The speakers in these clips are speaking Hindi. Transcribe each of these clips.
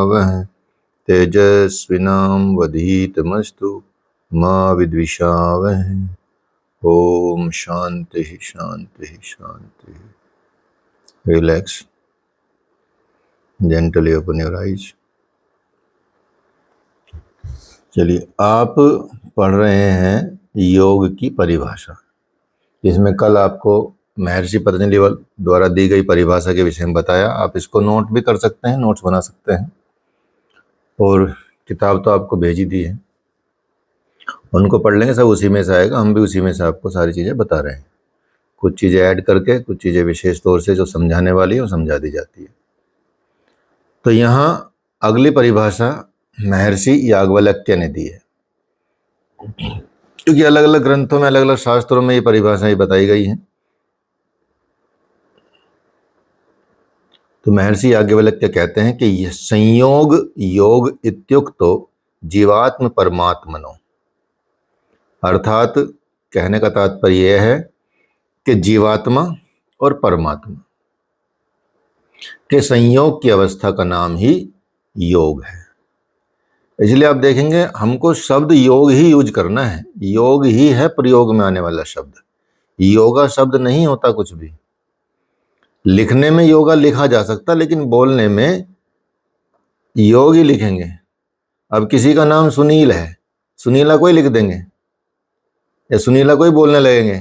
वह तेजस्विनावधीतमस्तु मा विद्विषावह। ओम शांति शांति शांति। Relax, gently open your eyes. चलिए, आप पढ़ रहे हैं योग की परिभाषा। इसमें कल आपको महर्षि पतंजलि द्वारा दी गई परिभाषा के विषय में बताया। आप इसको नोट भी कर सकते हैं, नोट्स बना सकते हैं, और किताब तो आपको भेजी दी है, उनको पढ़ लेंगे, सब उसी में से आएगा। हम भी उसी में से आपको सारी चीज़ें बता रहे हैं, कुछ चीज़ें ऐड करके, कुछ चीज़ें विशेष तौर से जो समझाने वाली है वो समझा दी जाती है। तो यहाँ अगली परिभाषा महर्षि याज्ञवल्क्य ने दी है, क्योंकि अलग अलग ग्रंथों में, अलग अलग शास्त्रों में ये परिभाषाएं बताई गई हैं। तो महर्षि याज्ञवल्क्य कहते हैं कि यह संयोग योग इत्युक्तो जीवात्म परमात्मनो, अर्थात कहने का तात्पर्य यह है कि जीवात्मा और परमात्मा के संयोग की अवस्था का नाम ही योग है। इसलिए आप देखेंगे हमको शब्द योग ही यूज करना है, योग ही है प्रयोग में आने वाला शब्द। योगा शब्द नहीं होता कुछ भी। लिखने में योगा लिखा जा सकता, लेकिन बोलने में योग ही लिखेंगे। अब किसी का नाम सुनील है, सुनीला कोई लिख देंगे या सुनीला कोई बोलने लगेंगे,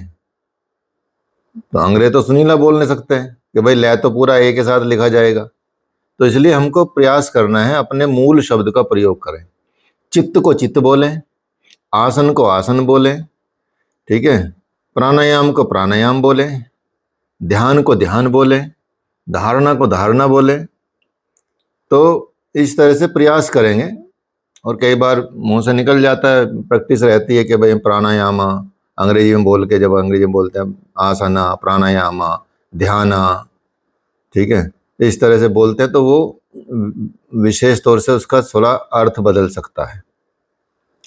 तो अंग्रेज तो सुनीला बोल नहीं सकते हैं कि भाई लय तो पूरा ए के साथ लिखा जाएगा। तो इसलिए हमको प्रयास करना है अपने मूल शब्द का प्रयोग करें। चित्त को चित्त बोलें, आसन को आसन बोलें, ठीक है, प्राणायाम को प्राणायाम बोलें, ध्यान को ध्यान बोलें, धारणा को धारणा बोलें। तो इस तरह से प्रयास करेंगे। और कई बार मुंह से निकल जाता है, प्रैक्टिस रहती है कि भाई प्राणायाम अंग्रेजी में बोल के, जब अंग्रेजी में बोलते हैं आसना, प्राणायाम, ध्याना, ठीक है, इस तरह से बोलते हैं, तो वो विशेष तौर से उसका थोड़ा अर्थ बदल सकता है।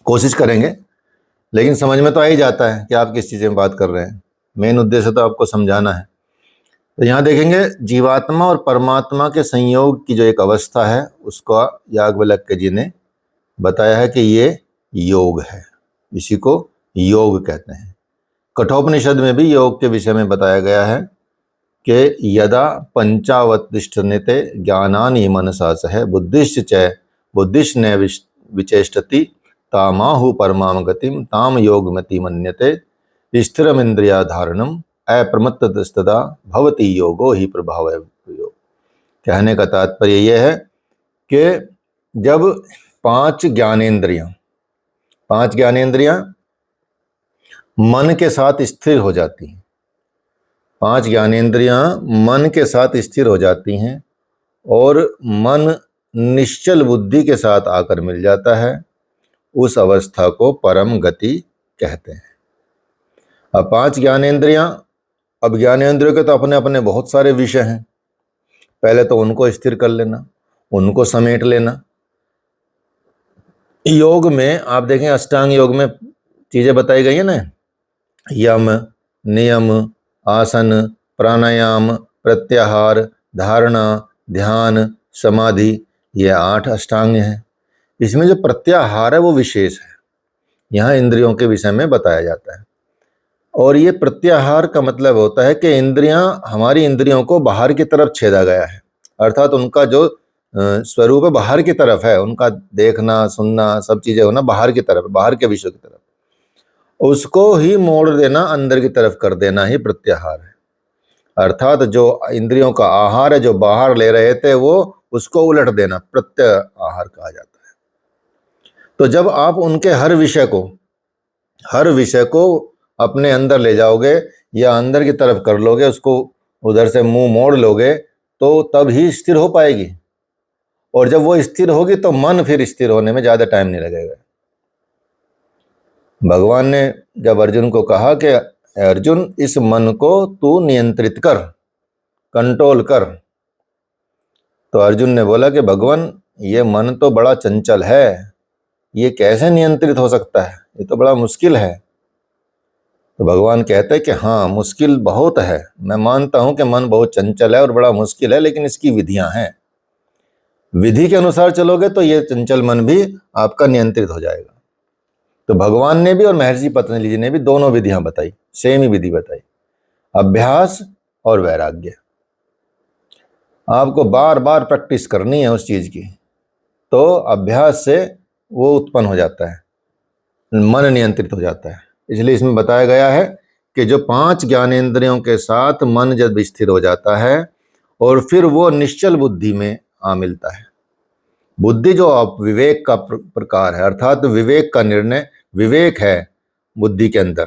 कोशिश करेंगे, लेकिन समझ में तो आ ही जाता है कि आप किस चीज़ में बात कर रहे हैं। मेन उद्देश्य तो आपको समझाना है। तो यहाँ देखेंगे जीवात्मा और परमात्मा के संयोग की जो एक अवस्था है, उसको याज्ञवल्क्य जी ने बताया है कि ये योग है, इसी को योग कहते हैं। कठोपनिषद में भी योग के विषय में बताया गया है कि यदा पंचावतिष्ठन्ते ज्ञानानि मनसा सह बुद्धिश्च न विचेष्टति तामाहु परमाम गतिम ताम योगमति मन्यते स्थिरमिंद्रियाधारणम अप्रमत्तस्तदा भवति योगो ही प्रभाव। कहने का तात्पर्य यह है कि जब पांच ज्ञानेंद्रियां मन के साथ स्थिर हो जाती हैं, पांच ज्ञानेंद्रियां मन के साथ स्थिर हो जाती हैं और मन निश्चल बुद्धि के साथ आकर मिल जाता है, उस अवस्था को परम गति कहते हैं। अब पांच ज्ञानेंद्रियां, अब ज्ञानेंद्रियों के तो अपने अपने बहुत सारे विषय हैं। पहले तो उनको स्थिर कर लेना, उनको समेट लेना। योग में आप देखें, अष्टांग योग में चीजें बताई गई है ना, यम, नियम, आसन, प्राणायाम, प्रत्याहार, धारणा, ध्यान, समाधि, ये 8 अष्टांग हैं। इसमें जो प्रत्याहार है वो विशेष है, यहाँ इंद्रियों के विषय में बताया जाता है। और ये प्रत्याहार का मतलब होता है कि इंद्रियां, हमारी इंद्रियों को बाहर की तरफ छेदा गया है, अर्थात उनका जो स्वरूप है बाहर की तरफ है, उनका देखना सुनना सब चीजें होना बाहर की तरफ, बाहर के विषय की तरफ, उसको ही मोड़ देना, अंदर की तरफ कर देना ही प्रत्याहार है। अर्थात जो इंद्रियों का आहार है, जो बाहर ले रहे थे, वो उसको उलट देना प्रत्याहार कहा जाता है। तो जब आप उनके हर विषय को अपने अंदर ले जाओगे या अंदर की तरफ कर लोगे, उसको उधर से मुंह मोड़ लोगे, तो तब ही स्थिर हो पाएगी। और जब वो स्थिर होगी तो मन फिर स्थिर होने में ज्यादा टाइम नहीं लगेगा। भगवान ने जब अर्जुन को कहा कि अर्जुन, इस मन को तू नियंत्रित कर, कंट्रोल कर, तो अर्जुन ने बोला कि भगवान, ये मन तो बड़ा चंचल है, ये कैसे नियंत्रित हो सकता है, ये तो बड़ा मुश्किल है। तो भगवान कहते हैं कि हाँ, मुश्किल बहुत है, मैं मानता हूं कि मन बहुत चंचल है और बड़ा मुश्किल है, लेकिन इसकी विधियां हैं। विधि के अनुसार चलोगे तो ये चंचल मन भी आपका नियंत्रित हो जाएगा। तो भगवान ने भी और महर्षि पतंजलि जी ने भी दोनों विधियां बताई, सेम ही विधि बताई, अभ्यास और वैराग्य। आपको बार बार प्रैक्टिस करनी है उस चीज की, तो अभ्यास से वो उत्पन्न हो जाता है, मन नियंत्रित हो जाता है। इसलिए इसमें बताया गया है कि जो 5 ज्ञानेंद्रियों के साथ मन जब स्थिर हो जाता है और फिर वो निश्चल बुद्धि में आ मिलता है। बुद्धि जो आप विवेक का प्रकार है, अर्थात विवेक का निर्णय, विवेक है बुद्धि के अंदर।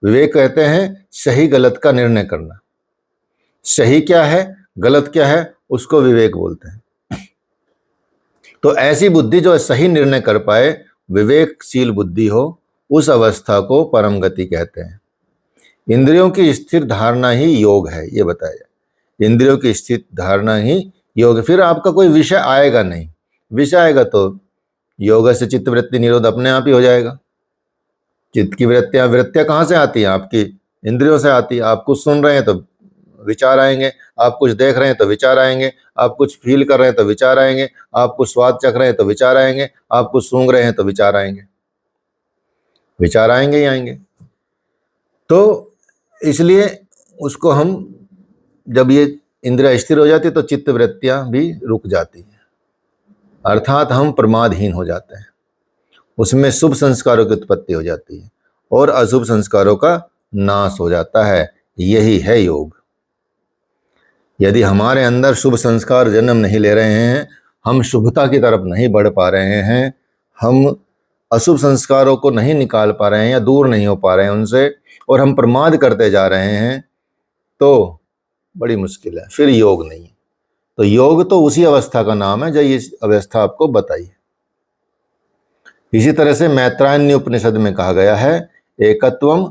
विवेक कहते हैं सही गलत का निर्णय करना। सही क्या है गलत क्या है उसको विवेक बोलते हैं। तो ऐसी बुद्धि जो सही निर्णय कर पाए, विवेकशील बुद्धि हो, उस अवस्था को परम गति कहते हैं। इंद्रियों की स्थिर धारणा ही योग है, ये बताया जाए। इंद्रियों की स्थिर धारणा ही योग है। फिर आपका कोई विषय आएगा नहीं। विषय आएगा तो योग से चित्त वृत्ति निरोध अपने आप ही हो जाएगा। चित्त की वृत्तियां कहाँ से आती हैं? आपकी इंद्रियों से आती है। आप कुछ सुन रहे हैं तो विचार आएंगे, आप कुछ देख रहे हैं तो विचार आएंगे, आप कुछ फील कर रहे हैं तो विचार आएंगे, आप कुछ स्वाद चख रहे हैं तो विचार आएंगे, आप कुछ सूंघ रहे हैं तो विचार आएंगे। विचार आएंगे ही आएंगे। तो इसलिए उसको हम, जब ये इंद्रिया स्थिर हो जाती तो चित्त वृत्तियां भी रुक जाती हैं, अर्थात हम प्रमादहीन हो जाते हैं। उसमें शुभ संस्कारों की उत्पत्ति हो जाती है और अशुभ संस्कारों का नाश हो जाता है। यही है योग। यदि हमारे अंदर शुभ संस्कार जन्म नहीं ले रहे हैं, हम शुभता की तरफ नहीं बढ़ पा रहे हैं, हम अशुभ संस्कारों को नहीं निकाल पा रहे हैं या दूर नहीं हो पा रहे हैं उनसे, और हम प्रमाद करते जा रहे हैं, तो बड़ी मुश्किल है, फिर योग नहीं। तो योग तो उसी अवस्था का नाम है जो ये अवस्था आपको बताई है। इसी तरह से मैत्रायण्य उपनिषद में कहा गया है, एकत्वम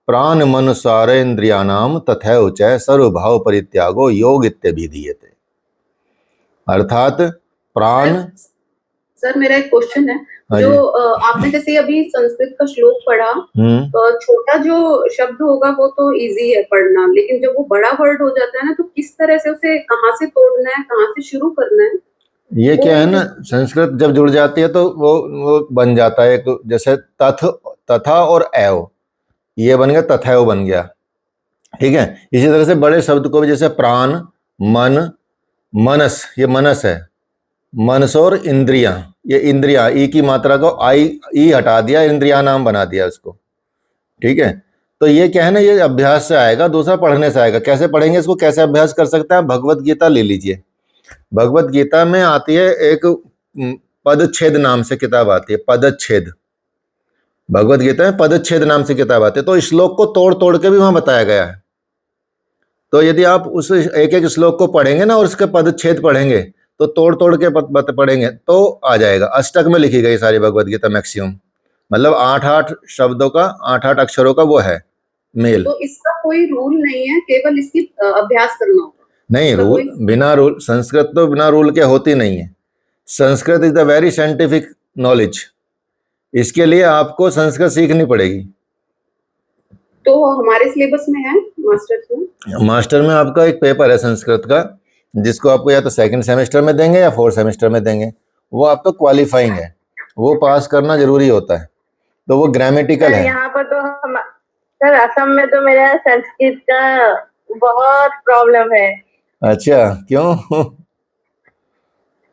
प्राण मन सारेन्द्रियाणाम तथैव च सर्वभाव परित्यागो योग इत्यभिधीयते। अर्थात प्राण। सर मेरा एक क्वेश्चन है, जो आपने जैसे अभी संस्कृत का श्लोक पढ़ा, छोटा जो शब्द होगा वो तो इजी है पढ़ना, लेकिन जब वो बड़ा वर्ड हो जाता है ना, तो किस तरह से उसे कहाँ से तोड़ना है, कहाँ से शुरू करना है? ये क्या है ना, संस्कृत जब जुड़ जाती है तो वो बन जाता है एक, जैसे तथा और एव, ये बन गया तथैव बन गया। ठीक है। इसी तरह से बड़े शब्द को भी, जैसे प्राण, मन, मनस, ये मनस है, मनस और इंद्रियां, ये इंद्रिया, ई की मात्रा को ई हटा दिया, इंद्रिया नाम बना दिया उसको। ठीक है। तो ये क्या है ना, ये अभ्यास से आएगा, दूसरा पढ़ने से आएगा। कैसे पढ़ेंगे इसको, कैसे अभ्यास कर सकते हैं? भगवत गीता ले लीजिए। भगवत गीता में आती है एक पदच्छेद नाम से किताब आती है, पदच्छेद। भगवत गीता में पदच्छेद नाम से किताब आती है। तो श्लोक को तोड़ तोड़ के भी वहां बताया गया है। तो यदि आप उस एक एक श्लोक को पढ़ेंगे ना और उसके पदच्छेद पढ़ेंगे, तो तोड़ तोड़ के पढ़ेंगे तो आ जाएगा। अष्टक में लिखी गई सारी भगवत गीता मैक्सिमम, मतलब 8-8 शब्दों का, 8-8 अक्षरों का वो है मेल। तो इसका कोई रूल नहीं है, केवल इसकी अभ्यास करना होगा? नहीं, रूल, बिना रूल, संस्कृत तो बिना रूल के होती नहीं है। Sanskrit is the very scientific knowledge. इसके लिए आपको संस्कृत सीखनी पड़ेगी। तो हमारे सिलेबस में है मास्टर में आपका एक पेपर है संस्कृत का, जिसको आपको या तो 2nd सेमेस्टर में देंगे या 4th सेमेस्टर में देंगे। वो आपका क्वालिफाइंग है, वो पास करना जरूरी होता है। तो वो ग्रामेटिकल है। यहाँ पर तो सर असम में तो मेरा संस्कृत का बहुत प्रॉब्लम है। अच्छा, क्यों?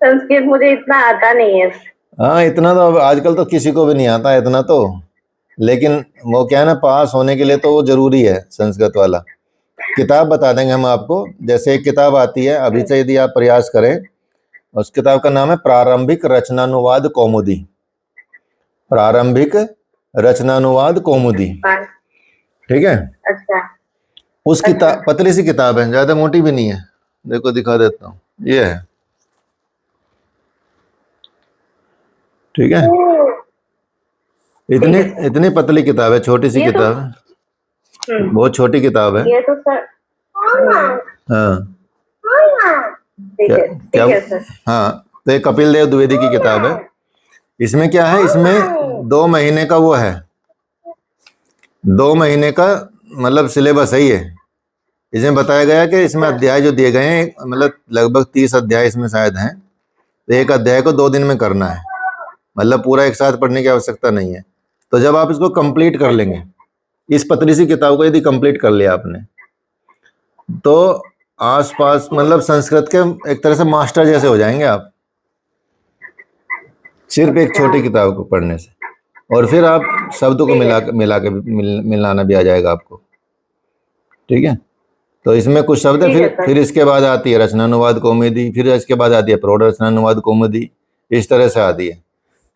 संस्कृत मुझे इतना आता नहीं है। हाँ, इतना तो आजकल तो किसी को भी नहीं आता इतना तो, लेकिन वो क्या है ना, पास होने के लिए तो वो जरूरी है संस्कृत वाला। किताब बता देंगे हम आपको। जैसे एक किताब आती है अभी से, यदि आप प्रयास करें, उस किताब का नाम है प्रारंभिक रचनानुवाद कौमुदी। प्रारंभिक रचनानुवाद कौमुदी। ठीक है। अच्छा। उस किताब, पतली सी किताब है, ज्यादा मोटी भी नहीं है। देखो दिखा देता हूँ, ये है। ठीक है। इतनी पतली किताब है, छोटी सी किताब है, बहुत छोटी किताब है। ये तो सर, हाँ, क्या सर? हाँ, तो ये कपिल देव द्विवेदी की किताब है। इसमें क्या है, इसमें 2 महीने का वो है, 2 महीने का मतलब सिलेबस है ये। इसमें बताया गया कि इसमें अध्याय जो दिए गए हैं, मतलब लगभग 30 अध्याय इसमें शायद हैं, तो एक अध्याय को 2 दिन में करना है, मतलब पूरा एक साथ पढ़ने की आवश्यकता नहीं है। तो जब आप इसको कंप्लीट कर लेंगे, इस पतली सी किताब को यदि कंप्लीट कर लिया आपने, तो आसपास मतलब संस्कृत के एक तरह से मास्टर जैसे हो जाएंगे आप, सिर्फ एक छोटी किताब को पढ़ने से। और फिर आप शब्द को मिलाना भी आ जाएगा आपको, ठीक है। तो इसमें कुछ शब्द है, फिर इसके बाद आती है रचनानुवाद कौमुदी, फिर इसके बाद आती है प्रौढ़ रचनानुवाद कौमुदी, इस तरह से आती है।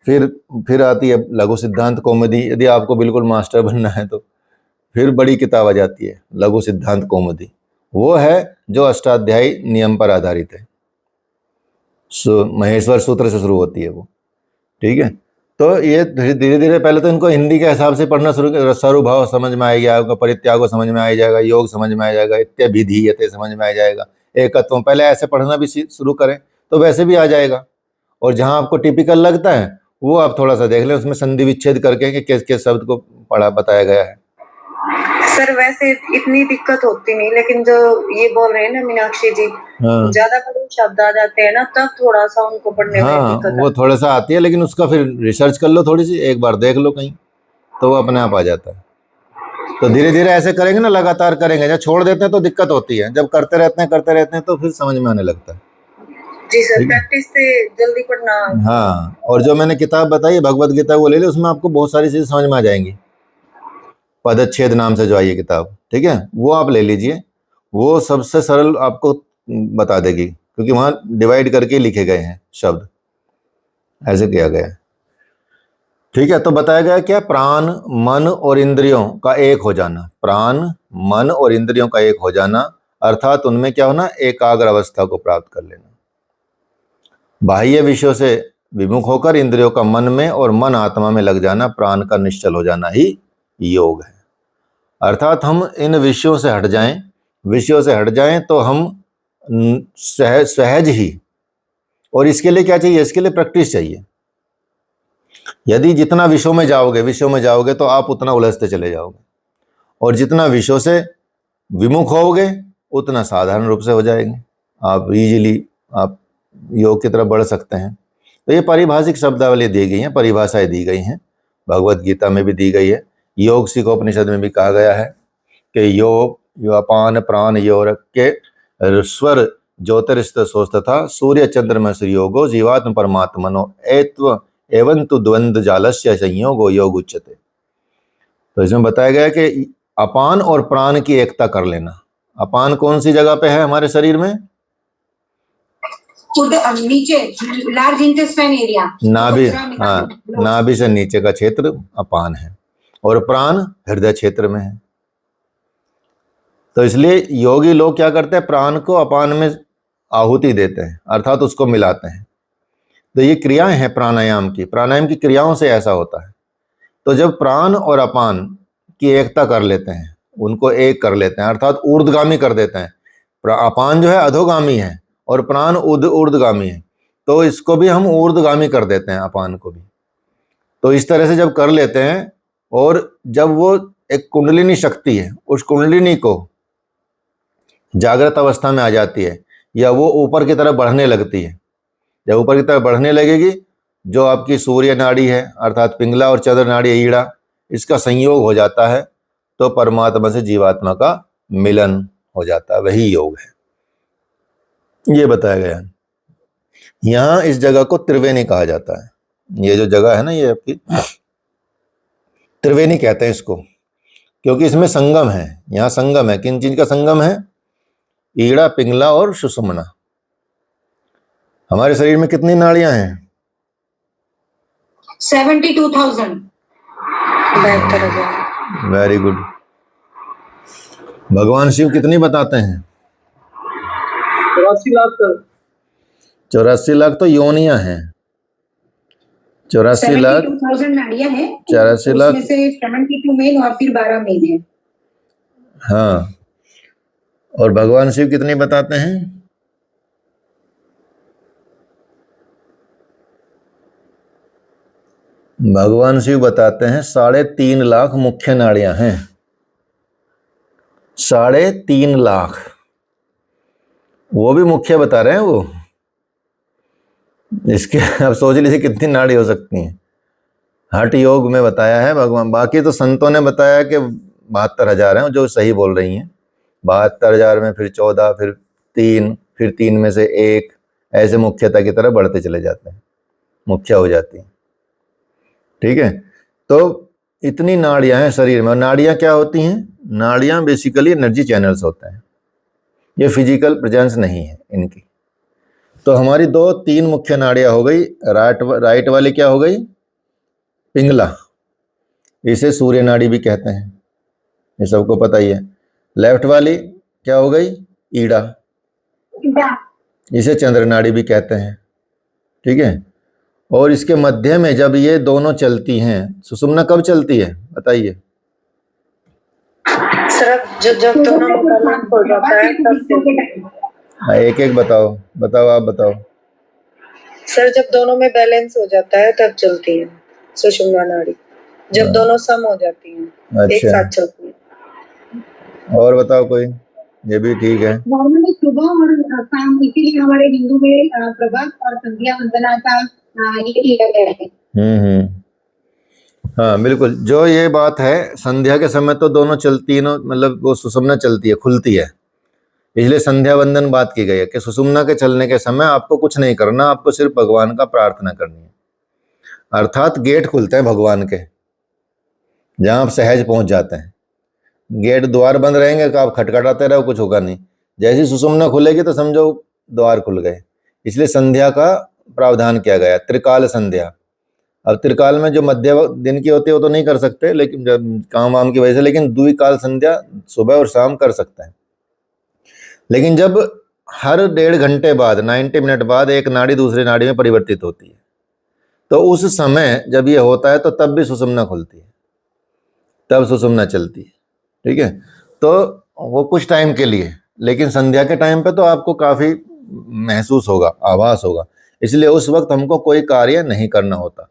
फिर आती है लघु सिद्धांत कौमुदी, यदि आपको बिल्कुल मास्टर बनना है तो फिर बड़ी किताब आ जाती है लघु सिद्धांत कौमुदी, वो है जो अष्टाध्यायी नियम पर आधारित है, महेश्वर सूत्र से शुरू होती है वो, ठीक है। तो ये धीरे धीरे पहले तो इनको हिंदी के हिसाब से पढ़ना शुरू कर, स्वरूभाव समझ में आएगा आपको, परित्याग समझ में आ जाएगा, योग समझ में आ जाएगा, इत्यभिधीयते समझ में आ जाएगा, एकत्व पहले ऐसे पढ़ना भी शुरू करें तो वैसे भी आ जाएगा। और जहाँ आपको टिपिकल लगता है वो आप थोड़ा सा देख लें, उसमें संधि विच्छेद करके कि किस किस शब्द को पढ़ा बताया गया है। सर वैसे इतनी दिक्कत होती नहीं, लेकिन जो ये बोल रहे हैं ना मीनाक्षी जी, ज्यादा बड़े शब्द आ जाते हैं ना, तब थोड़ा सा उनको पढ़ने में दिक्कत वो थोड़ा सा आती है, लेकिन उसका फिर रिसर्च कर लो थोड़ी सी, एक बार देख लो कहीं, तो वो अपने आप आ जाता है। तो धीरे धीरे ऐसे करेंगे ना, लगातार करेंगे, जब छोड़ देते हैं तो दिक्कत होती है, जब करते रहते हैं तो फिर समझ में आने लगता है। जी सर, प्रैक्टिस से जल्दी पढ़ना। हाँ, और जो मैंने किताब बताई भगवत गीता वो ले ली, उसमें आपको बहुत सारी चीजें समझ में आ जाएंगी। पदच्छेद नाम से जो आई है किताब, ठीक है, वो आप ले लीजिए, वो सबसे सरल आपको बता देगी, क्योंकि वहां डिवाइड करके लिखे गए हैं शब्द, ऐसे किया गया है, ठीक है। तो बताया गया क्या, प्राण मन और इंद्रियों का एक हो जाना, प्राण मन और इंद्रियों का एक हो जाना, अर्थात उनमें क्या होना, एकाग्र अवस्था को प्राप्त कर लेना। बाह्य विषयों से विमुख होकर इंद्रियों का मन में और मन आत्मा में लग जाना, प्राण का निश्चल हो जाना ही योग है। अर्थात हम इन विषयों से हट जाएं तो हम सहज ही, और इसके लिए क्या चाहिए, इसके लिए प्रैक्टिस चाहिए। यदि जितना विषयों में जाओगे तो आप उतना उलझते चले जाओगे, और जितना विषयों से विमुख होगे उतना साधारण रूप से हो जाएंगे, आप इजीली आप योग की तरफ बढ़ सकते हैं। तो ये पारिभाषिक शब्दावली दी गई हैं, परिभाषाएं दी गई हैं, भगवत गीता में भी दी गई है, योग सिखोपनिषद में भी कहा गया है कि योग अपान प्राण योग के स्वर ज्योतिरिस्त सोच तथा सूर्य चंद्रमा से योगो जीवात्म परमात्मनो एवं तो द्वंद्व जालस्य संयोगो योग उच्यते। तो इसमें बताया गया कि अपान और प्राण की एकता कर लेना। अपान कौन सी जगह पे है हमारे शरीर में, नीचे लार्ज इंटेस्टाइन एरिया, नाभि, हाँ, नाभि से नीचे का क्षेत्र अपान है, और प्राण हृदय क्षेत्र में है। तो इसलिए योगी लोग क्या करते हैं, प्राण को अपान में आहुति देते हैं, अर्थात उसको मिलाते हैं। तो ये क्रियाएं हैं प्राणायाम की क्रियाओं से ऐसा होता है। तो जब प्राण और अपान की एकता कर लेते हैं, उनको एक कर लेते हैं, अर्थात ऊर्ध्वगामी कर देते हैं, अपान जो है अधोगामी है और प्राण ऊर्ध्वगामी है, तो इसको भी हम ऊर्ध्वगामी कर देते हैं, अपान को भी। तो इस तरह से जब कर लेते हैं, और जब वो एक कुंडलिनी शक्ति है, उस कुंडलिनी को जागृत अवस्था में आ जाती है, या वो ऊपर की तरफ बढ़ने लगती है, जब ऊपर की तरफ बढ़ने लगेगी, जो आपकी सूर्य नाड़ी है अर्थात पिंगला और चंद्र नाड़ी ईड़ा, इसका संयोग हो जाता है, तो परमात्मा से जीवात्मा का मिलन हो जाता है, वही योग है। ये बताया गया। यहाँ इस जगह को त्रिवेणी कहा जाता है। ये जो जगह है ना, ये आपकी त्रिवेणी कहते हैं इसको, क्योंकि इसमें संगम है। यहाँ संगम है, किन चीज का संगम है, ईड़ा पिंगला और सुषुम्ना। हमारे शरीर में कितनी नाड़ियां हैं, 72,000। Very good. भगवान शिव कितनी बताते हैं, 84 लाख। 84 लाख तो योनियां हैं, 84 लाख 72,000 नाड़ियां हैं, 84 लाख उसमें से 72 मेन और फिर 12 मेन है। हाँ, और भगवान शिव कितनी बताते हैं, भगवान शिव बताते हैं 3.5 लाख मुख्य नाड़ियां हैं, 3.5 लाख, वो भी मुख्य बता रहे हैं वो। इसके अब सोच लीजिए कितनी नाड़ी हो सकती हैं। हठ योग में बताया है भगवान, बाकी तो संतों ने बताया कि 72,000 हैं, जो सही बोल रही हैं। 72,000 में फिर 14, फिर 3, फिर 3 में से 1, ऐसे मुख्यता की तरफ बढ़ते चले जाते हैं, मुख्य हो जाती हैं। ठीक है, तो इतनी नाड़ियां हैं शरीर में। और नाड़ियां क्या होती हैं? नाड़ियां बेसिकली एनर्जी चैनल्स होते हैं, ये फिजिकल प्रेजेंस नहीं है इनकी। तो हमारी 2-3 मुख्य नाड़ियां हो गई। राइट वाली क्या हो गई? पिंगला, इसे सूर्य नाड़ी भी कहते हैं, ये सबको पता ही है। लेफ्ट वाली क्या हो गई? ईड़ा, इसे चंद्र नाड़ी भी कहते हैं। ठीक है, और इसके मध्य में जब ये दोनों चलती हैं, सुषुम्ना कब चलती है बताइए? सर जब दोनों बैलेंस हो जाता है तब। एक एक बताओ, आप बताओ। सर जब दोनों में बैलेंस हो जाता है तब चलती है सुषुम्ना नाड़ी, जब दोनों सम हो जाती हैं। अच्छा, एक साथ चलती है। और बताओ कोई, ये भी ठीक है। नॉर्मली सुबह और शाम, इसीलिए हमारे हिंदू में प्रभात और संध्या वंदना का ये किया गया है। हाँ बिल्कुल, जो ये बात है, संध्या के समय तो दोनों चलती है, मतलब वो सुषुम्ना चलती है, खुलती है, इसलिए संध्या वंदन बात की गई है कि सुषुम्ना के चलने के समय आपको कुछ नहीं करना, आपको सिर्फ भगवान का प्रार्थना करनी है। अर्थात गेट खुलते हैं भगवान के, जहाँ आप सहज पहुंच जाते हैं। गेट द्वार बंद रहेंगे तो आप खटखटाते रहो, कुछ होगा नहीं। जैसी सुषुम्ना खुलेगी तो समझो द्वार खुल गए। इसलिए संध्या का प्रावधान किया गया, त्रिकाल संध्या। अब त्रिकाल में जो मध्य दिन की होती है वो तो नहीं कर सकते, लेकिन जब काम वाम की वजह से, लेकिन द्विकाल संध्या सुबह और शाम कर सकते हैं। लेकिन जब हर 1.5 घंटे बाद, 90 मिनट बाद एक नाड़ी दूसरी नाड़ी में परिवर्तित होती है, तो उस समय जब ये होता है तो तब भी सुषुम्ना खुलती है, तब सुषुम्ना चलती है। ठीक है, तो वो कुछ टाइम के लिए, लेकिन संध्या के टाइम पे तो आपको काफ़ी महसूस होगा, आभास होगा, इसलिए उस वक्त हमको कोई कार्य नहीं करना होता।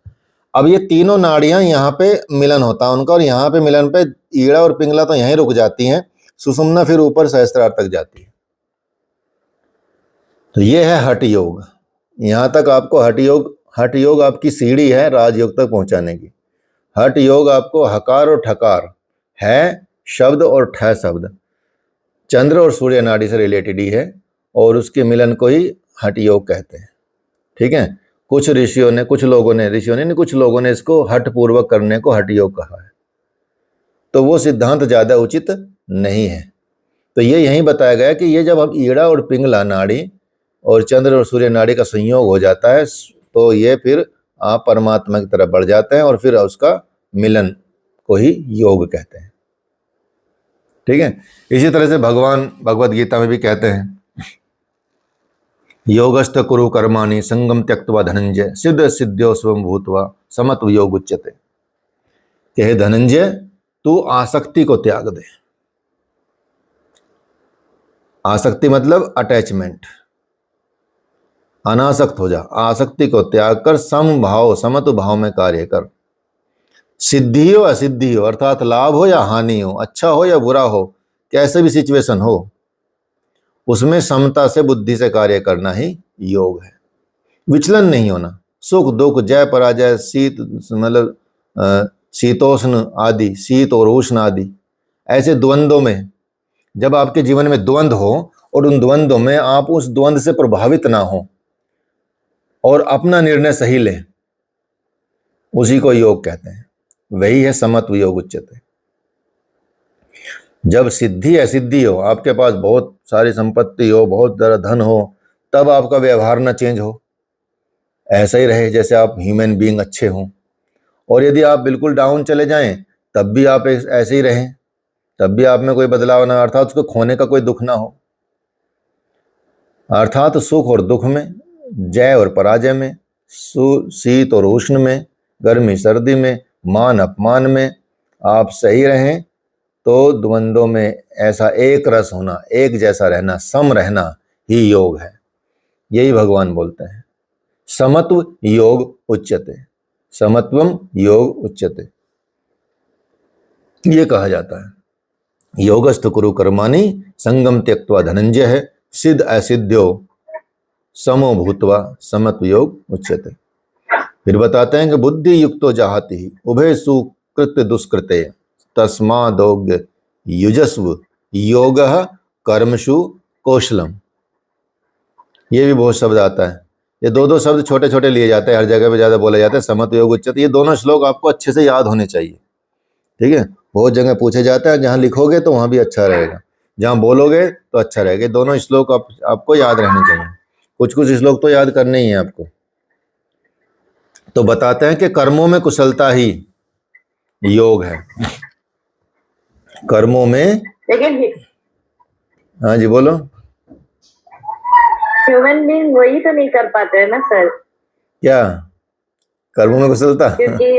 अब ये तीनों नाड़ियां यहाँ पे मिलन होता है उनका, और यहाँ पे मिलन पे ईड़ा और पिंगला तो यहीं रुक जाती हैं, सुषुम्ना फिर ऊपर सहस्त्रार तक जाती है। तो ये है हठ योग। यहाँ तक आपको हठ योग आपकी सीढ़ी है राजयोग तक पहुंचाने की। हठ योग आपको हकार और ठकार है शब्द और ठ शब्द चंद्र और सूर्य नाड़ी से रिलेटेड ही है, और उसके मिलन को ही हठ योग कहते हैं। ठीक है, कुछ ऋषियों ने, कुछ लोगों ने इसको हठ पूर्वक करने को हठ योग कहा है, तो वो सिद्धांत ज़्यादा उचित नहीं है। तो ये यहीं बताया गया कि ये जब हम ईड़ा और पिंगला नाड़ी और चंद्र और सूर्य नाड़ी का संयोग हो जाता है, तो ये फिर आप परमात्मा की तरफ बढ़ जाते हैं, और फिर उसका मिलन को ही योग कहते हैं। ठीक है, इसी तरह से भगवान भगवद गीता में भी कहते हैं, योगस्थ कुरु कर्माणि संगम त्यक्त्वा धनंजय सिद्ध सिद्ध्यो स्वयं भूत्वा समत्व योग उच्यते। कि हे धनंजय, तू आसक्ति को त्याग दे। आसक्ति मतलब अटैचमेंट, अनासक्त हो जा, आसक्ति को त्याग कर समभाव, समत्व भाव में कार्य कर। सिद्धि हो असिद्धि हो, अर्थात लाभ हो या हानि हो, अच्छा हो या बुरा हो, कैसे भी सिचुएशन हो, उसमें समता से बुद्धि से कार्य करना ही योग है। विचलन नहीं होना, सुख दुख, जय पराजय, शीत मतलब शीतोष्ण आदि, शीत और उष्ण आदि, ऐसे द्वंद्वों में, जब आपके जीवन में द्वंद्व हो और उन द्वंद्वों में आप उस द्वंद्व से प्रभावित ना हो और अपना निर्णय सही लें, उसी को योग कहते हैं। वही है समत्व योग उच्यते। जब सिद्धि असिद्धि हो, आपके पास बहुत सारी संपत्ति हो, बहुत ज़्यादा धन हो, तब आपका व्यवहार ना चेंज हो, ऐसा ही रहे जैसे आप ह्यूमन बीइंग अच्छे हों। और यदि आप बिल्कुल डाउन चले जाएं तब भी आप ऐसे ही रहें, तब भी आप में कोई बदलाव ना, अर्थात उसको खोने का कोई दुख ना हो। अर्थात सुख और दुख में, जय और पराजय में, शीत और उष्ण में, गर्मी सर्दी में, मान अपमान में आप सही रहें, तो द्वंद्वों में ऐसा एक रस होना, एक जैसा रहना, सम रहना ही योग है। यही भगवान बोलते हैं, समत्व योग उच्यते, समत्वम योग उच्यते, ये कहा जाता है। योगस्थ कुरु कर्माणि संगम त्यक्त्वा धनंजय है सिद्ध असिद्ध्यो समो भूत्वा समत्व योग उच्यते। फिर बताते हैं कि बुद्धि युक्तो जहाति उभय सुकृत दुष्कृते तस्मादोग्य युजस्व योगः कर्मसु कौशलम। ये भी बहुत शब्द आता है। ये दो शब्द छोटे छोटे लिए जाते हैं, हर जगह पे ज़्यादा बोले जाते हैं, समत्व योग उच्यते। ये दोनों श्लोक आपको अच्छे से याद होने चाहिए, ठीक है। बहुत जगह पूछे जाता है, जहाँ लिखोगे तो वहाँ भी अच्छा रहेगा, जहाँ बोलोगे तो अच्छा रहेगा। दोनों श्लोक आपको याद रहने चाहिए। कुछ कुछ श्लोक तो याद करने ही है आपको। तो बताते हैं कि कर्मों में कुशलता ही योग है। कर्मों में, लेकिन हाँ जी बोलो। ह्यूमन बीइंग वही तो नहीं कर पाते हैं ना सर। क्या कर्मों में कुशलता? क्योंकि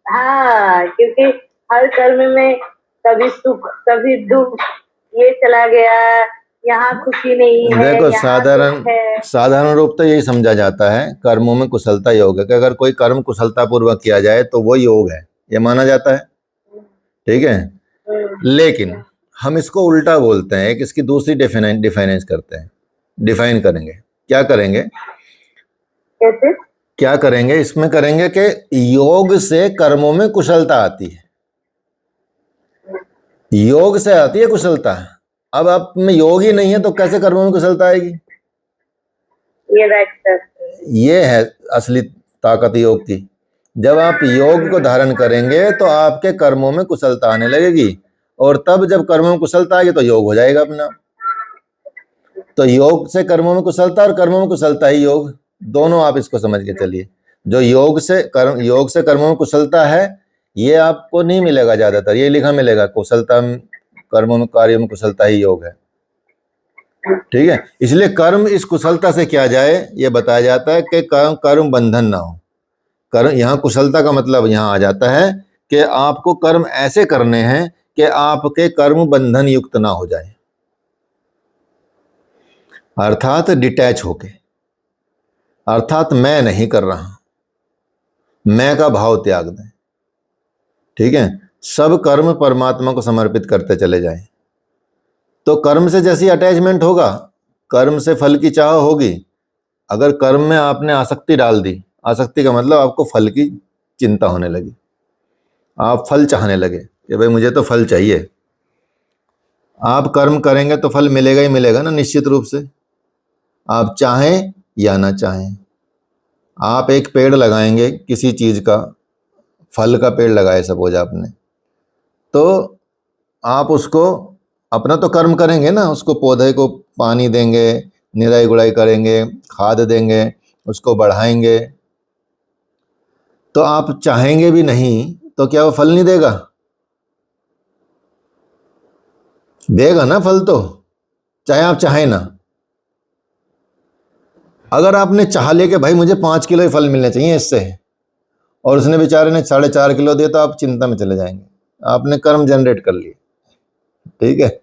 हाँ, क्योंकि हर कर्म में कभी सुख कभी दुख, ये चला गया, यहाँ खुशी नहीं है। देखो साधारण रूप तो यही समझा जाता है कर्मों में कुशलता योग है कि अगर कोई कर्म कुशलता पूर्वक किया जाए तो वो योग है, ये माना जाता है, ठीक है। लेकिन हम इसको उल्टा बोलते हैं, एक इसकी दूसरी डिफाइनेंस करते हैं, डिफाइन करेंगे। क्या करेंगे? कैसे? क्या करेंगे इसमें? करेंगे कि योग से कर्मों में कुशलता आती है, योग से आती है कुशलता। अब आप में योग ही नहीं है तो कैसे कर्मों में कुशलता आएगी? ये है असली ताकत योग की। जब आप योग को धारण करेंगे तो आपके कर्मों में कुशलता आने लगेगी, और तब जब कर्मों में कुशलता आएगी तो योग हो जाएगा अपना। तो योग से कर्मों में कुशलता और कर्मों में कुशलता ही योग, दोनों आप इसको समझ के चलिए। जो योग से कर्मों में कुशलता है, ये आपको नहीं मिलेगा ज्यादातर, ये लिखा मिलेगा कुशलता कर्मों में कार्यों में कुशलता ही योग है, ठीक है। इसलिए कर्म इस कुशलता से किया जाए ये बताया जाता है कि कर्म बंधन ना हो। कर्म, यहाँ कुशलता का मतलब यहाँ आ जाता है कि आपको कर्म ऐसे करने हैं कि आपके कर्म बंधन युक्त ना हो जाए, अर्थात डिटैच होके, अर्थात मैं नहीं कर रहा, मैं का भाव त्याग दें, ठीक है। सब कर्म परमात्मा को समर्पित करते चले जाएं, तो कर्म से जैसी अटैचमेंट होगा, कर्म से फल की चाह होगी। अगर कर्म में आपने आसक्ति डाल दी, आसक्ति का मतलब आपको फल की चिंता होने लगी, आप फल चाहने लगे कि भाई मुझे तो फल चाहिए। आप कर्म करेंगे तो फल मिलेगा ही मिलेगा ना, निश्चित रूप से, आप चाहें या ना चाहें। आप एक पेड़ लगाएंगे किसी चीज का, फल का पेड़ लगाए सपोज आपने, तो आप उसको अपना तो कर्म करेंगे ना, उसको पौधे को पानी देंगे, निराई गुड़ाई करेंगे, खाद देंगे, उसको बढ़ाएंगे। तो आप चाहेंगे भी नहीं तो क्या वो फल नहीं देगा? देगा ना फल, तो चाहे आप चाहें ना। अगर आपने चाह लिया कि भाई मुझे 5 किलो ही फल मिलने चाहिए इससे, और उसने बेचारे ने 4.5 किलो दिया, तो आप चिंता में चले जाएंगे, आपने कर्म जनरेट कर लिए, ठीक है।